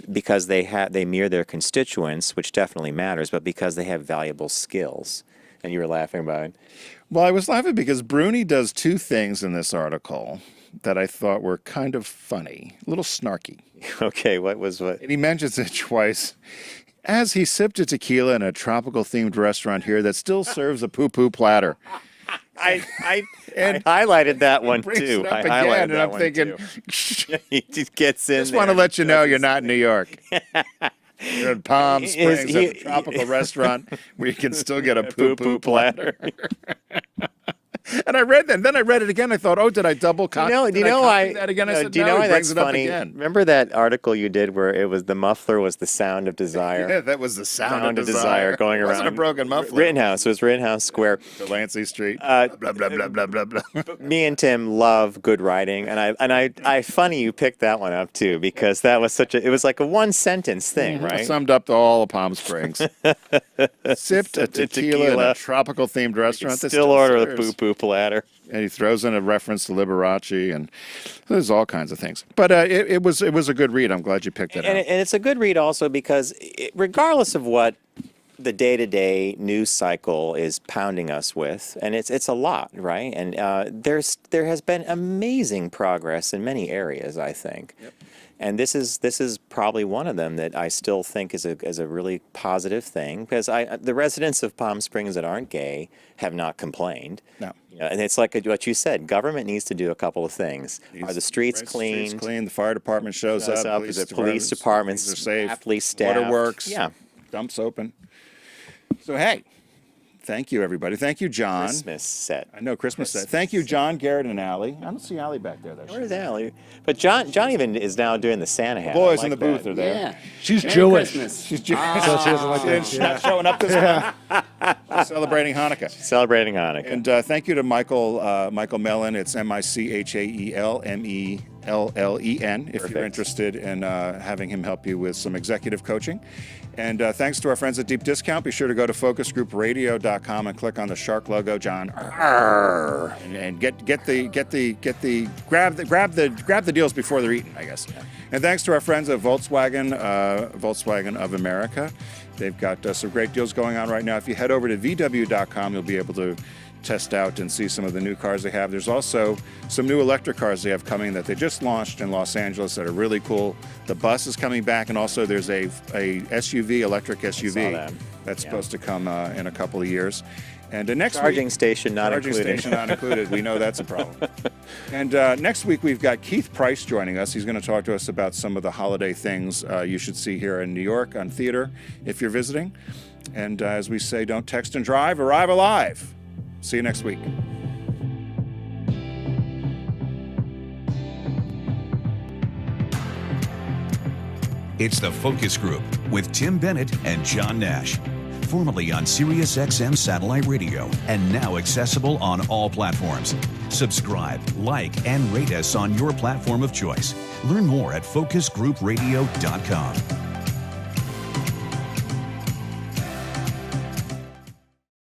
their constituents, which definitely matters, but because they have valuable skills. And you were laughing about it. Well, I was laughing because Bruni does two things in this article that I thought were kind of funny, a little snarky. Okay, what? And he mentions it twice. As he sipped a tequila in a tropical-themed restaurant here that still serves a poo-poo platter. I highlighted that one It too. up again, and I'm thinking, he just gets in. Just want to let you know you're not in New York. You're in Palm Springs at a tropical restaurant where you can still get a poo-poo platter. And I read that, and then I read it again. I thought, did I double copy? Do you know why? That again? I said, do you know why that's funny? Again. Remember that article you did where it was the muffler was the sound of desire? Yeah, that was the sound of desire going around. It wasn't a broken muffler. Rittenhouse. It was Rittenhouse Square. Delancey Street. Blah, blah, blah, blah, blah, blah. Me and Tim love good writing, and I funny you picked that one up too, because that was it was like a one sentence thing, right? It summed up to all of Palm Springs. Sipped a tequila in a tropical themed restaurant. Still order the poo-poo platter. And he throws in a reference to Liberace, and there's all kinds of things. But it was a good read. I'm glad you picked it up. And it's a good read also because regardless of what the day-to-day news cycle is pounding us with, and it's a lot, right? And there has been amazing progress in many areas, I think. Yep. And this is probably one of them that I still think is a really positive thing, because the residents of Palm Springs that aren't gay have not complained. No. And it's like what you said, government needs to do a couple of things. Are the streets clean? Streets clean, the fire department shows up, the police departments are safe, aptly staffed. Water works, yeah. Dumps open. So hey, thank you everybody. Thank you, John. Christmas set. I know, Christmas set. Thank you, John, Garrett, and Allie. I don't see Allie back there though. Where's Allie? But John even is now doing the Santa hat. The boys in the booth are there. Yeah. She's Jewish. She's Jewish. So she doesn't like that. She's not showing up this month. Celebrating Hanukkah. Celebrating Hanukkah. And thank you to Michael Mellen. It's MichaelMellen, if you're interested in having him help you with some executive coaching. And thanks to our friends at Deep Discount. Be sure to go to focusgroupradio.com and click on the shark logo, John, and grab the deals before they're eaten, I guess. And thanks to our friends at Volkswagen of America. They've got some great deals going on right now. If you head over to VW.com, you'll be able to test out and see some of the new cars they have. There's also some new electric cars they have coming that they just launched in Los Angeles that are really cool. The bus is coming back, and also there's a SUV, electric SUV, that's supposed to come in a couple of years. And next charging week, station not charging included. station not included. We know that's a problem. And next week we've got Keith Price joining us. He's going to talk to us about some of the holiday things you should see here in New York on theater if you're visiting. And as we say, don't text and drive, arrive alive. See you next week. It's the Focus Group with Tim Bennett and John Nash. Formerly on Sirius XM satellite radio and now accessible on all platforms. Subscribe, like, and rate us on your platform of choice. Learn more at focusgroupradio.com.